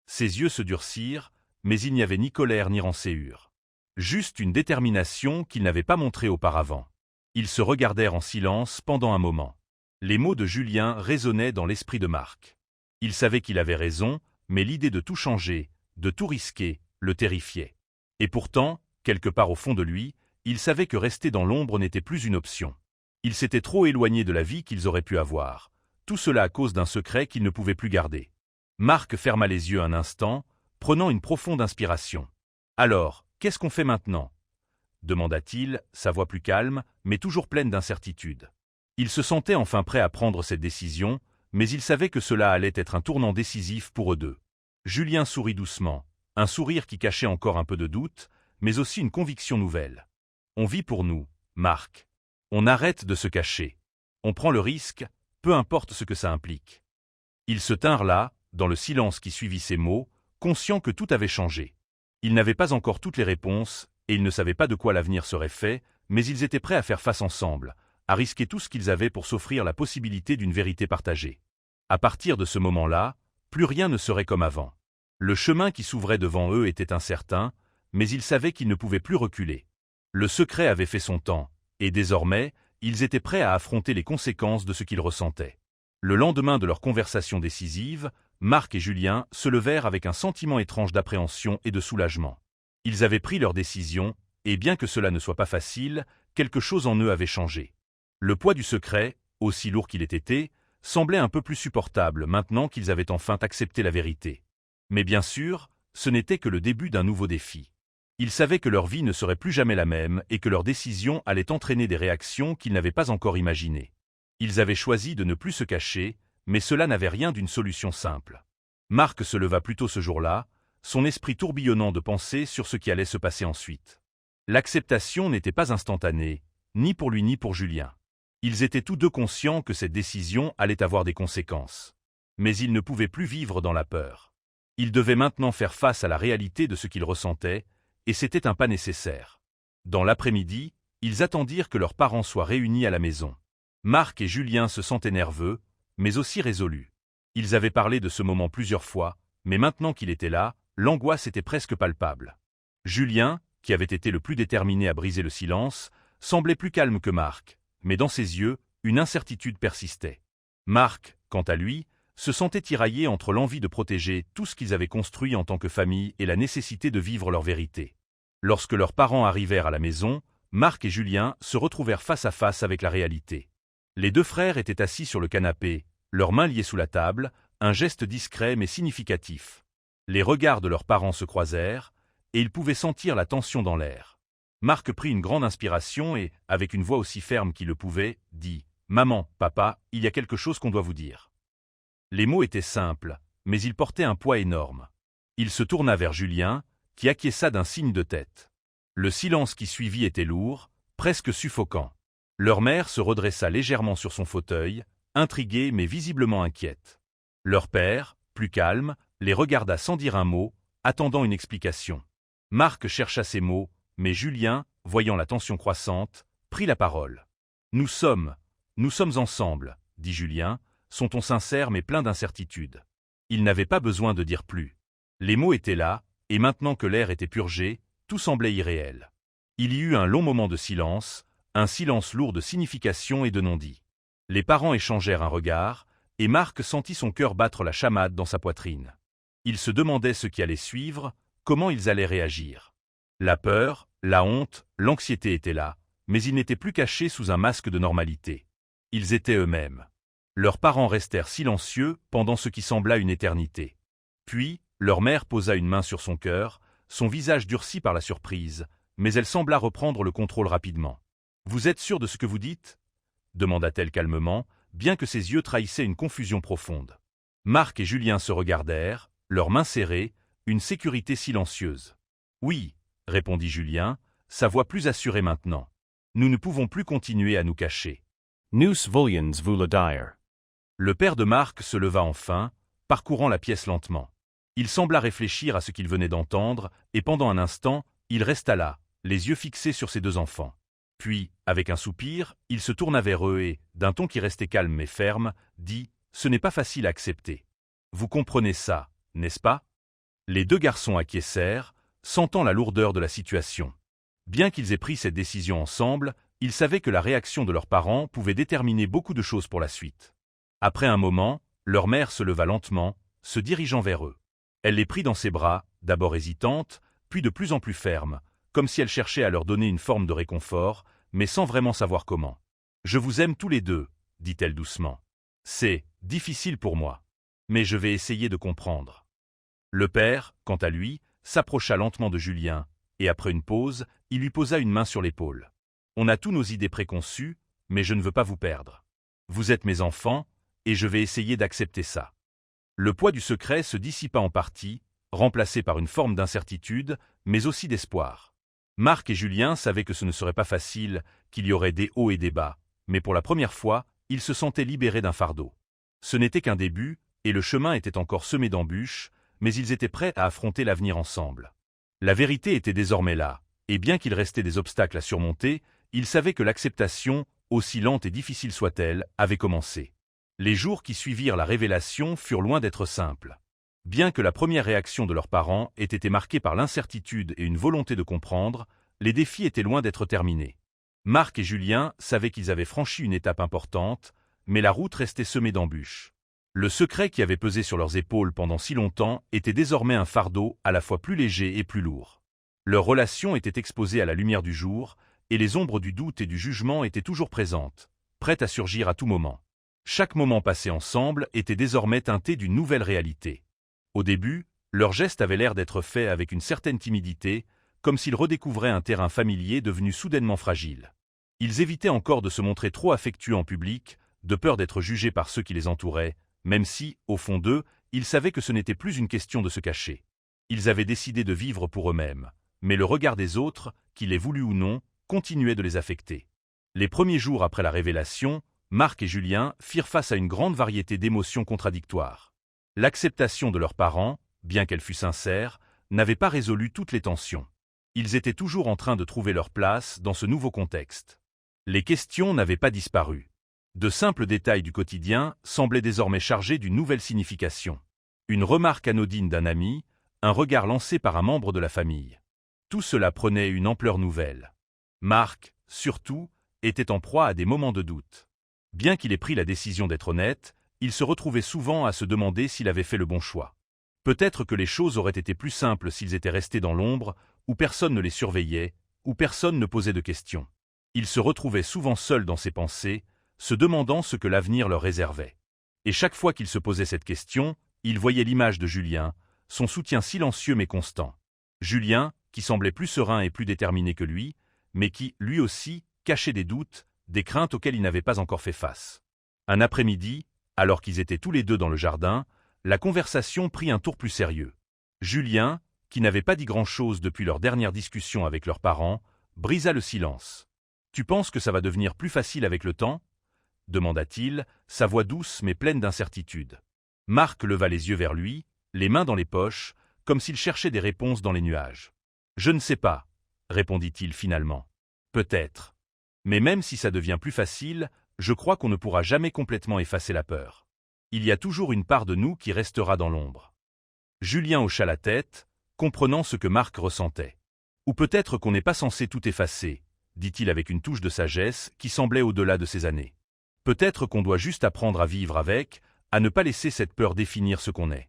Ses yeux se durcirent, mais il n'y avait ni colère ni rancéure. Juste une détermination qu'ils n'avaient pas montrée auparavant. Ils se regardèrent en silence pendant un moment. Les mots de Julien résonnaient dans l'esprit de Marc. Il savait qu'il avait raison, mais l'idée de tout changer, de tout risquer, le terrifiait. Et pourtant, quelque part au fond de lui, il savait que rester dans l'ombre n'était plus une option. Il s'était trop éloigné de la vie qu'ils auraient pu avoir, tout cela à cause d'un secret qu'ils ne pouvaient plus garder. Marc ferma les yeux un instant, prenant une profonde inspiration. « Alors, qu'est-ce qu'on fait maintenant ?» demanda-t-il, sa voix plus calme, mais toujours pleine d'incertitude. Il se sentait enfin prêt à prendre cette décision, mais il savait que cela allait être un tournant décisif pour eux deux. Julien sourit doucement, un sourire qui cachait encore un peu de doute, mais aussi une conviction nouvelle. « On vit pour nous, Marc. On arrête de se cacher. On prend le risque, peu importe ce que ça implique. » Ils se tinrent là, dans le silence qui suivit ces mots, conscients que tout avait changé. Ils n'avaient pas encore toutes les réponses, et ils ne savaient pas de quoi l'avenir serait fait, mais ils étaient prêts à faire face ensemble, à risquer tout ce qu'ils avaient pour s'offrir la possibilité d'une vérité partagée. À partir de ce moment-là, plus rien ne serait comme avant. Le chemin qui s'ouvrait devant eux était incertain, mais ils savaient qu'ils ne pouvaient plus reculer. Le secret avait fait son temps, et désormais, ils étaient prêts à affronter les conséquences de ce qu'ils ressentaient. Le lendemain de leur conversation décisive, Marc et Julien se levèrent avec un sentiment étrange d'appréhension et de soulagement. Ils avaient pris leur décision, et bien que cela ne soit pas facile, quelque chose en eux avait changé. Le poids du secret, aussi lourd qu'il ait été, semblait un peu plus supportable maintenant qu'ils avaient enfin accepté la vérité. Mais bien sûr, ce n'était que le début d'un nouveau défi. Ils savaient que leur vie ne serait plus jamais la même et que leur décision allait entraîner des réactions qu'ils n'avaient pas encore imaginées. Ils avaient choisi de ne plus se cacher, mais cela n'avait rien d'une solution simple. Marc se leva plus tôt ce jour-là, son esprit tourbillonnant de pensées sur ce qui allait se passer ensuite. L'acceptation n'était pas instantanée, ni pour lui ni pour Julien. Ils étaient tous deux conscients que cette décision allait avoir des conséquences. Mais ils ne pouvaient plus vivre dans la peur. Ils devaient maintenant faire face à la réalité de ce qu'ils ressentaient, et c'était un pas nécessaire. Dans l'après-midi, ils attendirent que leurs parents soient réunis à la maison. Marc et Julien se sentaient nerveux, mais aussi résolus. Ils avaient parlé de ce moment plusieurs fois, mais maintenant qu'il était là, l'angoisse était presque palpable. Julien, qui avait été le plus déterminé à briser le silence, semblait plus calme que Marc, mais dans ses yeux, une incertitude persistait. Marc, quant à lui, se sentait tiraillé entre l'envie de protéger tout ce qu'ils avaient construit en tant que famille et la nécessité de vivre leur vérité. Lorsque leurs parents arrivèrent à la maison, Marc et Julien se retrouvèrent face à face avec la réalité. Les deux frères étaient assis sur le canapé, leurs mains liées sous la table, un geste discret mais significatif. Les regards de leurs parents se croisèrent, et ils pouvaient sentir la tension dans l'air. Marc prit une grande inspiration et, avec une voix aussi ferme qu'il le pouvait, dit « Maman, papa, il y a quelque chose qu'on doit vous dire. » Les mots étaient simples, mais ils portaient un poids énorme. Il se tourna vers Julien, qui acquiesça d'un signe de tête. Le silence qui suivit était lourd, presque suffocant. Leur mère se redressa légèrement sur son fauteuil, intriguée mais visiblement inquiète. Leur père, plus calme, les regarda sans dire un mot, attendant une explication. Marc chercha ses mots, mais Julien, voyant la tension croissante, prit la parole. « Nous sommes ensemble, » dit Julien, son ton sincère mais plein d'incertitude. Il n'avait pas besoin de dire plus. Les mots étaient là, et maintenant que l'air était purgé, tout semblait irréel. Il y eut un long moment de silence, un silence lourd de signification et de non-dit. Les parents échangèrent un regard, et Marc sentit son cœur battre la chamade dans sa poitrine. Il se demandait ce qui allait suivre, comment ils allaient réagir. La peur, la honte, l'anxiété étaient là, mais ils n'étaient plus cachés sous un masque de normalité. Ils étaient eux-mêmes. Leurs parents restèrent silencieux pendant ce qui sembla une éternité. Puis, leur mère posa une main sur son cœur, son visage durci par la surprise, mais elle sembla reprendre le contrôle rapidement. « Vous êtes sûr de ce que vous dites ?» demanda-t-elle calmement, bien que ses yeux trahissaient une confusion profonde. Marc et Julien se regardèrent, leurs mains serrées, une sécurité silencieuse. « Oui, » répondit Julien, sa voix plus assurée maintenant. « Nous ne pouvons plus continuer à nous cacher. » Nous voglions vous le dire. Le père de Marc se leva enfin, parcourant la pièce lentement. Il sembla réfléchir à ce qu'il venait d'entendre, et pendant un instant, il resta là, les yeux fixés sur ses deux enfants. Puis, avec un soupir, il se tourna vers eux et, d'un ton qui restait calme mais ferme, dit « Ce n'est pas facile à accepter. Vous comprenez ça, n'est-ce pas ?» Les deux garçons acquiescèrent, sentant la lourdeur de la situation. Bien qu'ils aient pris cette décision ensemble, ils savaient que la réaction de leurs parents pouvait déterminer beaucoup de choses pour la suite. Après un moment, leur mère se leva lentement, se dirigeant vers eux. Elle les prit dans ses bras, d'abord hésitante, puis de plus en plus ferme, comme si elle cherchait à leur donner une forme de réconfort, mais sans vraiment savoir comment. « Je vous aime tous les deux, » dit-elle doucement. « C'est difficile pour moi, mais je vais essayer de comprendre. » Le père, quant à lui, s'approcha lentement de Julien, et après une pause, il lui posa une main sur l'épaule. « On a tous nos idées préconçues, mais je ne veux pas vous perdre. Vous êtes mes enfants, et je vais essayer d'accepter ça. » Le poids du secret se dissipa en partie, remplacé par une forme d'incertitude, mais aussi d'espoir. Marc et Julien savaient que ce ne serait pas facile, qu'il y aurait des hauts et des bas, mais pour la première fois, ils se sentaient libérés d'un fardeau. Ce n'était qu'un début, et le chemin était encore semé d'embûches, mais ils étaient prêts à affronter l'avenir ensemble. La vérité était désormais là, et bien qu'il restait des obstacles à surmonter, ils savaient que l'acceptation, aussi lente et difficile soit-elle, avait commencé. Les jours qui suivirent la révélation furent loin d'être simples. Bien que la première réaction de leurs parents ait été marquée par l'incertitude et une volonté de comprendre, les défis étaient loin d'être terminés. Marc et Julien savaient qu'ils avaient franchi une étape importante, mais la route restait semée d'embûches. Le secret qui avait pesé sur leurs épaules pendant si longtemps était désormais un fardeau à la fois plus léger et plus lourd. Leur relation était exposée à la lumière du jour, et les ombres du doute et du jugement étaient toujours présentes, prêtes à surgir à tout moment. Chaque moment passé ensemble était désormais teinté d'une nouvelle réalité. Au début, leurs gestes avaient l'air d'être faits avec une certaine timidité, comme s'ils redécouvraient un terrain familier devenu soudainement fragile. Ils évitaient encore de se montrer trop affectueux en public, de peur d'être jugés par ceux qui les entouraient, même si, au fond d'eux, ils savaient que ce n'était plus une question de se cacher. Ils avaient décidé de vivre pour eux-mêmes, mais le regard des autres, qu'ils l'aient voulu ou non, continuait de les affecter. Les premiers jours après la révélation, Marc et Julien firent face à une grande variété d'émotions contradictoires. L'acceptation de leurs parents, bien qu'elle fût sincère, n'avait pas résolu toutes les tensions. Ils étaient toujours en train de trouver leur place dans ce nouveau contexte. Les questions n'avaient pas disparu. De simples détails du quotidien semblaient désormais chargés d'une nouvelle signification. Une remarque anodine d'un ami, un regard lancé par un membre de la famille. Tout cela prenait une ampleur nouvelle. Marc, surtout, était en proie à des moments de doute. Bien qu'il ait pris la décision d'être honnête, il se retrouvait souvent à se demander s'il avait fait le bon choix. Peut-être que les choses auraient été plus simples s'ils étaient restés dans l'ombre, où personne ne les surveillait, où personne ne posait de questions. Il se retrouvait souvent seul dans ses pensées, se demandant ce que l'avenir leur réservait. Et chaque fois qu'il se posait cette question, il voyait l'image de Julien, son soutien silencieux mais constant. Julien, qui semblait plus serein et plus déterminé que lui, mais qui, lui aussi, cachait des doutes, des craintes auxquelles il n'avait pas encore fait face. Un après-midi, alors qu'ils étaient tous les deux dans le jardin, la conversation prit un tour plus sérieux. Julien, qui n'avait pas dit grand-chose depuis leur dernière discussion avec leurs parents, brisa le silence. « Tu penses que ça va devenir plus facile avec le temps ?» demanda-t-il, sa voix douce mais pleine d'incertitude. Marc leva les yeux vers lui, les mains dans les poches, comme s'il cherchait des réponses dans les nuages. « Je ne sais pas, » répondit-il finalement. « Peut-être. Mais même si ça devient plus facile, je crois qu'on ne pourra jamais complètement effacer la peur. Il y a toujours une part de nous qui restera dans l'ombre. » Julien hocha la tête, comprenant ce que Marc ressentait. « Ou peut-être qu'on n'est pas censé tout effacer, » dit-il avec une touche de sagesse qui semblait au-delà de ses années. « Peut-être qu'on doit juste apprendre à vivre avec, à ne pas laisser cette peur définir ce qu'on est. »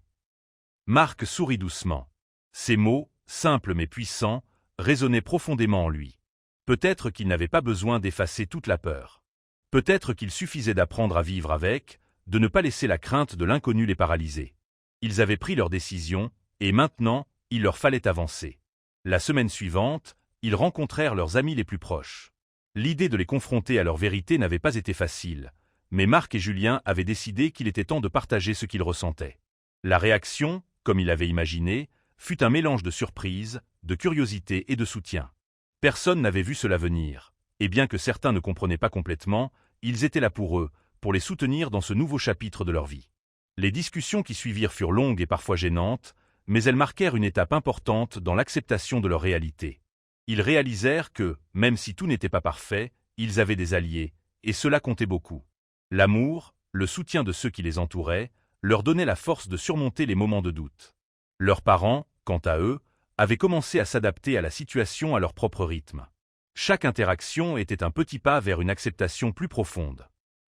Marc sourit doucement. Ces mots, simples mais puissants, résonnaient profondément en lui. Peut-être qu'il n'avait pas besoin d'effacer toute la peur. Peut-être qu'il suffisait d'apprendre à vivre avec, de ne pas laisser la crainte de l'inconnu les paralyser. Ils avaient pris leur décision, et maintenant, il leur fallait avancer. La semaine suivante, ils rencontrèrent leurs amis les plus proches. L'idée de les confronter à leur vérité n'avait pas été facile, mais Marc et Julien avaient décidé qu'il était temps de partager ce qu'ils ressentaient. La réaction, comme il avait imaginé, fut un mélange de surprise, de curiosité et de soutien. Personne n'avait vu cela venir, et bien que certains ne comprenaient pas complètement, ils étaient là pour eux, pour les soutenir dans ce nouveau chapitre de leur vie. Les discussions qui suivirent furent longues et parfois gênantes, mais elles marquèrent une étape importante dans l'acceptation de leur réalité. Ils réalisèrent que, même si tout n'était pas parfait, ils avaient des alliés, et cela comptait beaucoup. L'amour, le soutien de ceux qui les entouraient, leur donnait la force de surmonter les moments de doute. Leurs parents, quant à eux, avaient commencé à s'adapter à la situation à leur propre rythme. Chaque interaction était un petit pas vers une acceptation plus profonde.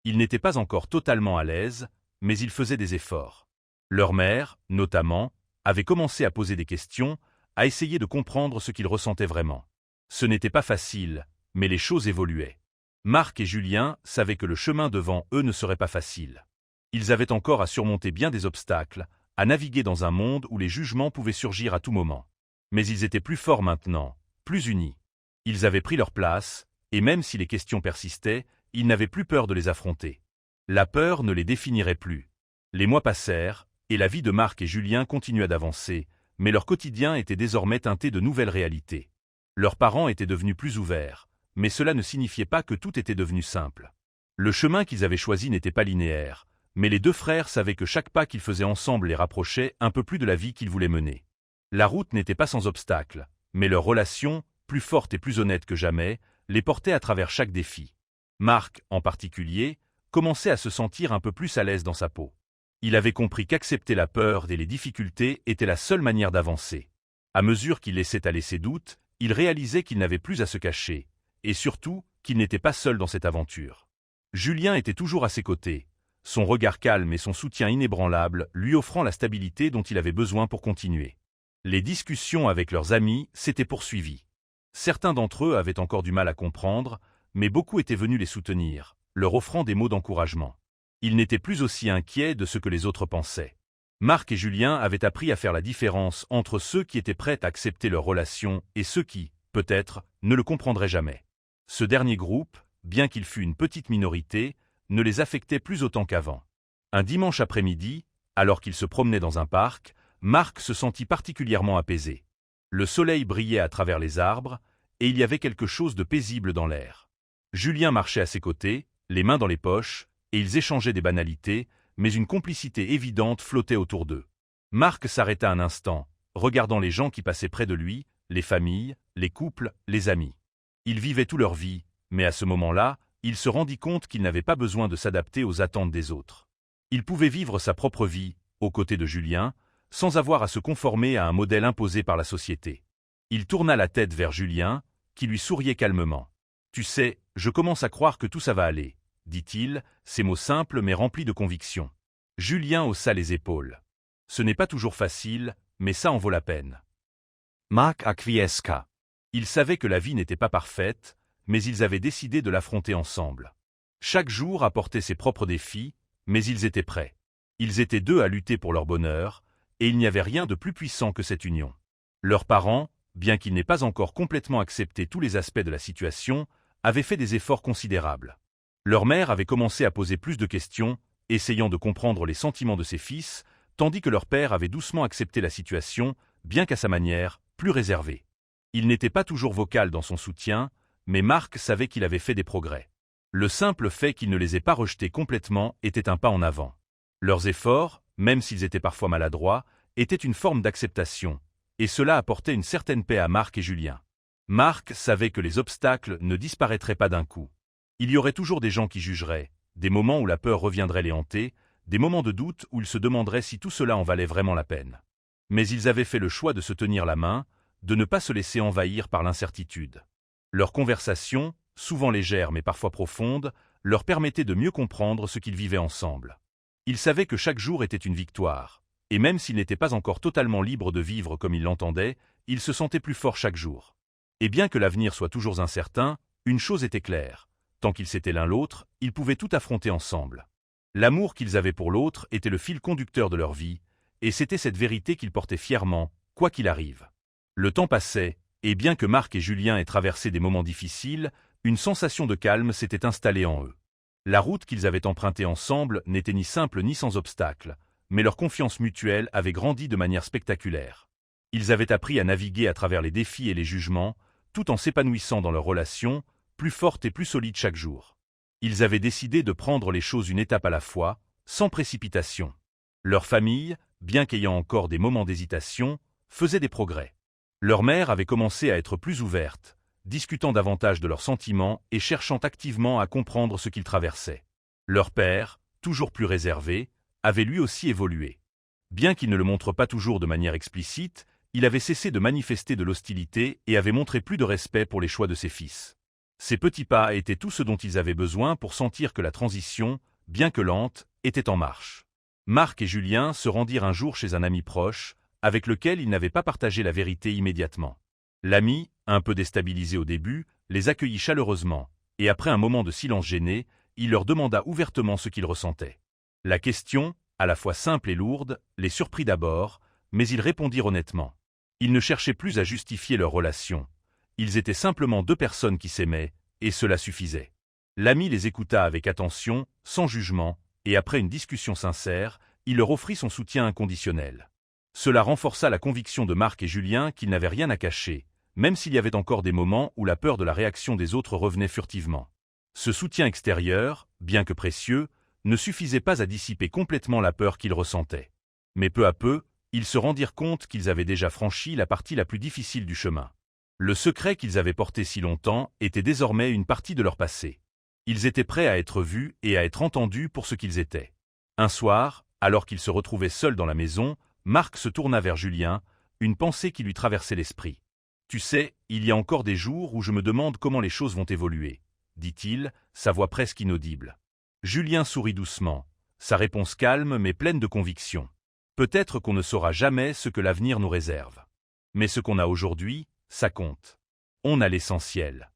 Ils n'étaient pas encore totalement à l'aise, mais ils faisaient des efforts. Leur mère, notamment, avait commencé à poser des questions, à essayer de comprendre ce qu'ils ressentaient vraiment. Ce n'était pas facile, mais les choses évoluaient. Marc et Julien savaient que le chemin devant eux ne serait pas facile. Ils avaient encore à surmonter bien des obstacles, à naviguer dans un monde où les jugements pouvaient surgir à tout moment. Mais ils étaient plus forts maintenant, plus unis. Ils avaient pris leur place, et même si les questions persistaient, ils n'avaient plus peur de les affronter. La peur ne les définirait plus. Les mois passèrent, et la vie de Marc et Julien continua d'avancer, mais leur quotidien était désormais teinté de nouvelles réalités. Leurs parents étaient devenus plus ouverts, mais cela ne signifiait pas que tout était devenu simple. Le chemin qu'ils avaient choisi n'était pas linéaire, mais les deux frères savaient que chaque pas qu'ils faisaient ensemble les rapprochait un peu plus de la vie qu'ils voulaient mener. La route n'était pas sans obstacles, mais leur relation, plus forte et plus honnête que jamais, les portait à travers chaque défi. Marc, en particulier, commençait à se sentir un peu plus à l'aise dans sa peau. Il avait compris qu'accepter la peur et les difficultés était la seule manière d'avancer. À mesure qu'il laissait aller ses doutes, il réalisait qu'il n'avait plus à se cacher, et surtout qu'il n'était pas seul dans cette aventure. Julien était toujours à ses côtés, son regard calme et son soutien inébranlable lui offrant la stabilité dont il avait besoin pour continuer. Les discussions avec leurs amis s'étaient poursuivies. Certains d'entre eux avaient encore du mal à comprendre, mais beaucoup étaient venus les soutenir, leur offrant des mots d'encouragement. Ils n'étaient plus aussi inquiets de ce que les autres pensaient. Marc et Julien avaient appris à faire la différence entre ceux qui étaient prêts à accepter leur relation et ceux qui, peut-être, ne le comprendraient jamais. Ce dernier groupe, bien qu'il fût une petite minorité, ne les affectait plus autant qu'avant. Un dimanche après-midi, alors qu'ils se promenaient dans un parc, Marc se sentit particulièrement apaisé. Le soleil brillait à travers les arbres, et il y avait quelque chose de paisible dans l'air. Julien marchait à ses côtés, les mains dans les poches, et ils échangeaient des banalités, mais une complicité évidente flottait autour d'eux. Marc s'arrêta un instant, regardant les gens qui passaient près de lui, les familles, les couples, les amis. Ils vivaient toute leur vie, mais à ce moment-là, il se rendit compte qu'il n'avait pas besoin de s'adapter aux attentes des autres. Il pouvait vivre sa propre vie, aux côtés de Julien, sans avoir à se conformer à un modèle imposé par la société. Il tourna la tête vers Julien, qui lui souriait calmement. « Tu sais, je commence à croire que tout ça va aller, » dit-il, ces mots simples mais remplis de conviction. Julien haussa les épaules. « Ce n'est pas toujours facile, mais ça en vaut la peine. » Marc acquiesça. Il savait que la vie n'était pas parfaite, mais ils avaient décidé de l'affronter ensemble. Chaque jour apportait ses propres défis, mais ils étaient prêts. Ils étaient deux à lutter pour leur bonheur, et il n'y avait rien de plus puissant que cette union. Leurs parents, bien qu'ils n'aient pas encore complètement accepté tous les aspects de la situation, avaient fait des efforts considérables. Leur mère avait commencé à poser plus de questions, essayant de comprendre les sentiments de ses fils, tandis que leur père avait doucement accepté la situation, bien qu'à sa manière, plus réservée. Il n'était pas toujours vocal dans son soutien, mais Marc savait qu'il avait fait des progrès. Le simple fait qu'il ne les ait pas rejetés complètement était un pas en avant. Leurs efforts, même s'ils étaient parfois maladroits, étaient une forme d'acceptation, et cela apportait une certaine paix à Marc et Julien. Marc savait que les obstacles ne disparaîtraient pas d'un coup. Il y aurait toujours des gens qui jugeraient, des moments où la peur reviendrait les hanter, des moments de doute où ils se demanderaient si tout cela en valait vraiment la peine. Mais ils avaient fait le choix de se tenir la main, de ne pas se laisser envahir par l'incertitude. Leurs conversations, souvent légères mais parfois profondes, leur permettaient de mieux comprendre ce qu'ils vivaient ensemble. Ils savaient que chaque jour était une victoire, et même s'ils n'étaient pas encore totalement libres de vivre comme ils l'entendaient, ils se sentaient plus forts chaque jour. Et bien que l'avenir soit toujours incertain, une chose était claire, tant qu'ils s'étaient l'un l'autre, ils pouvaient tout affronter ensemble. L'amour qu'ils avaient pour l'autre était le fil conducteur de leur vie, et c'était cette vérité qu'ils portaient fièrement, quoi qu'il arrive. Le temps passait, et bien que Marc et Julien aient traversé des moments difficiles, une sensation de calme s'était installée en eux. La route qu'ils avaient empruntée ensemble n'était ni simple ni sans obstacle, mais leur confiance mutuelle avait grandi de manière spectaculaire. Ils avaient appris à naviguer à travers les défis et les jugements, tout en s'épanouissant dans leur relation, plus forte et plus solide chaque jour. Ils avaient décidé de prendre les choses une étape à la fois, sans précipitation. Leur famille, bien qu'ayant encore des moments d'hésitation, faisait des progrès. Leur mère avait commencé à être plus ouverte, discutant davantage de leurs sentiments et cherchant activement à comprendre ce qu'ils traversaient. Leur père, toujours plus réservé, avait lui aussi évolué. Bien qu'il ne le montre pas toujours de manière explicite, il avait cessé de manifester de l'hostilité et avait montré plus de respect pour les choix de ses fils. Ces petits pas étaient tout ce dont ils avaient besoin pour sentir que la transition, bien que lente, était en marche. Marc et Julien se rendirent un jour chez un ami proche, avec lequel ils n'avaient pas partagé la vérité immédiatement. L'ami, un peu déstabilisé au début, les accueillit chaleureusement, et après un moment de silence gêné, il leur demanda ouvertement ce qu'ils ressentaient. La question, à la fois simple et lourde, les surprit d'abord, mais ils répondirent honnêtement. Ils ne cherchaient plus à justifier leur relation. Ils étaient simplement deux personnes qui s'aimaient, et cela suffisait. L'ami les écouta avec attention, sans jugement, et après une discussion sincère, il leur offrit son soutien inconditionnel. Cela renforça la conviction de Marc et Julien qu'ils n'avaient rien à cacher, même s'il y avait encore des moments où la peur de la réaction des autres revenait furtivement. Ce soutien extérieur, bien que précieux, ne suffisait pas à dissiper complètement la peur qu'ils ressentaient. Mais peu à peu, ils se rendirent compte qu'ils avaient déjà franchi la partie la plus difficile du chemin. Le secret qu'ils avaient porté si longtemps était désormais une partie de leur passé. Ils étaient prêts à être vus et à être entendus pour ce qu'ils étaient. Un soir, alors qu'ils se retrouvaient seuls dans la maison, Marc se tourna vers Julien, une pensée qui lui traversait l'esprit. « Tu sais, il y a encore des jours où je me demande comment les choses vont évoluer, » dit-il, sa voix presque inaudible. Julien sourit doucement, sa réponse calme mais pleine de conviction. « Peut-être qu'on ne saura jamais ce que l'avenir nous réserve. Mais ce qu'on a aujourd'hui, ça compte. On a l'essentiel. »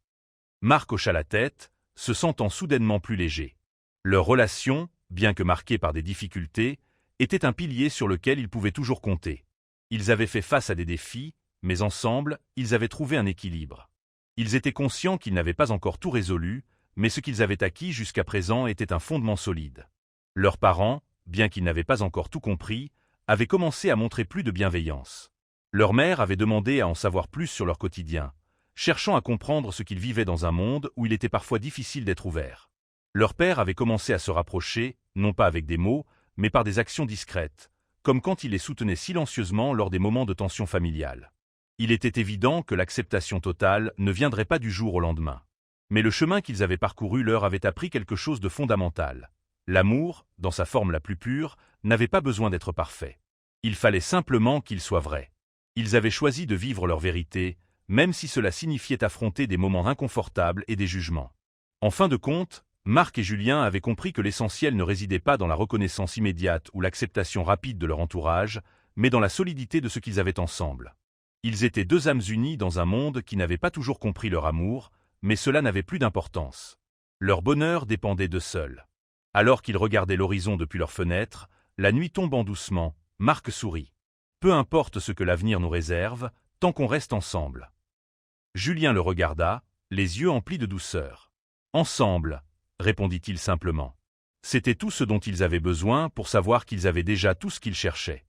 Marc hocha la tête, se sentant soudainement plus léger. Leur relation, bien que marquée par des difficultés, était un pilier sur lequel ils pouvaient toujours compter. Ils avaient fait face à des défis, mais ensemble, ils avaient trouvé un équilibre. Ils étaient conscients qu'ils n'avaient pas encore tout résolu, mais ce qu'ils avaient acquis jusqu'à présent était un fondement solide. Leurs parents, bien qu'ils n'avaient pas encore tout compris, avaient commencé à montrer plus de bienveillance. Leur mère avait demandé à en savoir plus sur leur quotidien, cherchant à comprendre ce qu'ils vivaient dans un monde où il était parfois difficile d'être ouvert. Leur père avait commencé à se rapprocher, non pas avec des mots, mais par des actions discrètes, comme quand il les soutenait silencieusement lors des moments de tension familiale. Il était évident que l'acceptation totale ne viendrait pas du jour au lendemain. Mais le chemin qu'ils avaient parcouru leur avait appris quelque chose de fondamental. L'amour, dans sa forme la plus pure, n'avait pas besoin d'être parfait. Il fallait simplement qu'il soit vrai. Ils avaient choisi de vivre leur vérité, même si cela signifiait affronter des moments inconfortables et des jugements. En fin de compte, Marc et Julien avaient compris que l'essentiel ne résidait pas dans la reconnaissance immédiate ou l'acceptation rapide de leur entourage, mais dans la solidité de ce qu'ils avaient ensemble. Ils étaient deux âmes unies dans un monde qui n'avait pas toujours compris leur amour, mais cela n'avait plus d'importance. Leur bonheur dépendait d'eux seuls. Alors qu'ils regardaient l'horizon depuis leur fenêtre, la nuit tombant doucement, Marc sourit. Peu importe ce que l'avenir nous réserve, tant qu'on reste ensemble. Julien le regarda, les yeux emplis de douceur. Ensemble, répondit-il simplement. C'était tout ce dont ils avaient besoin pour savoir qu'ils avaient déjà tout ce qu'ils cherchaient.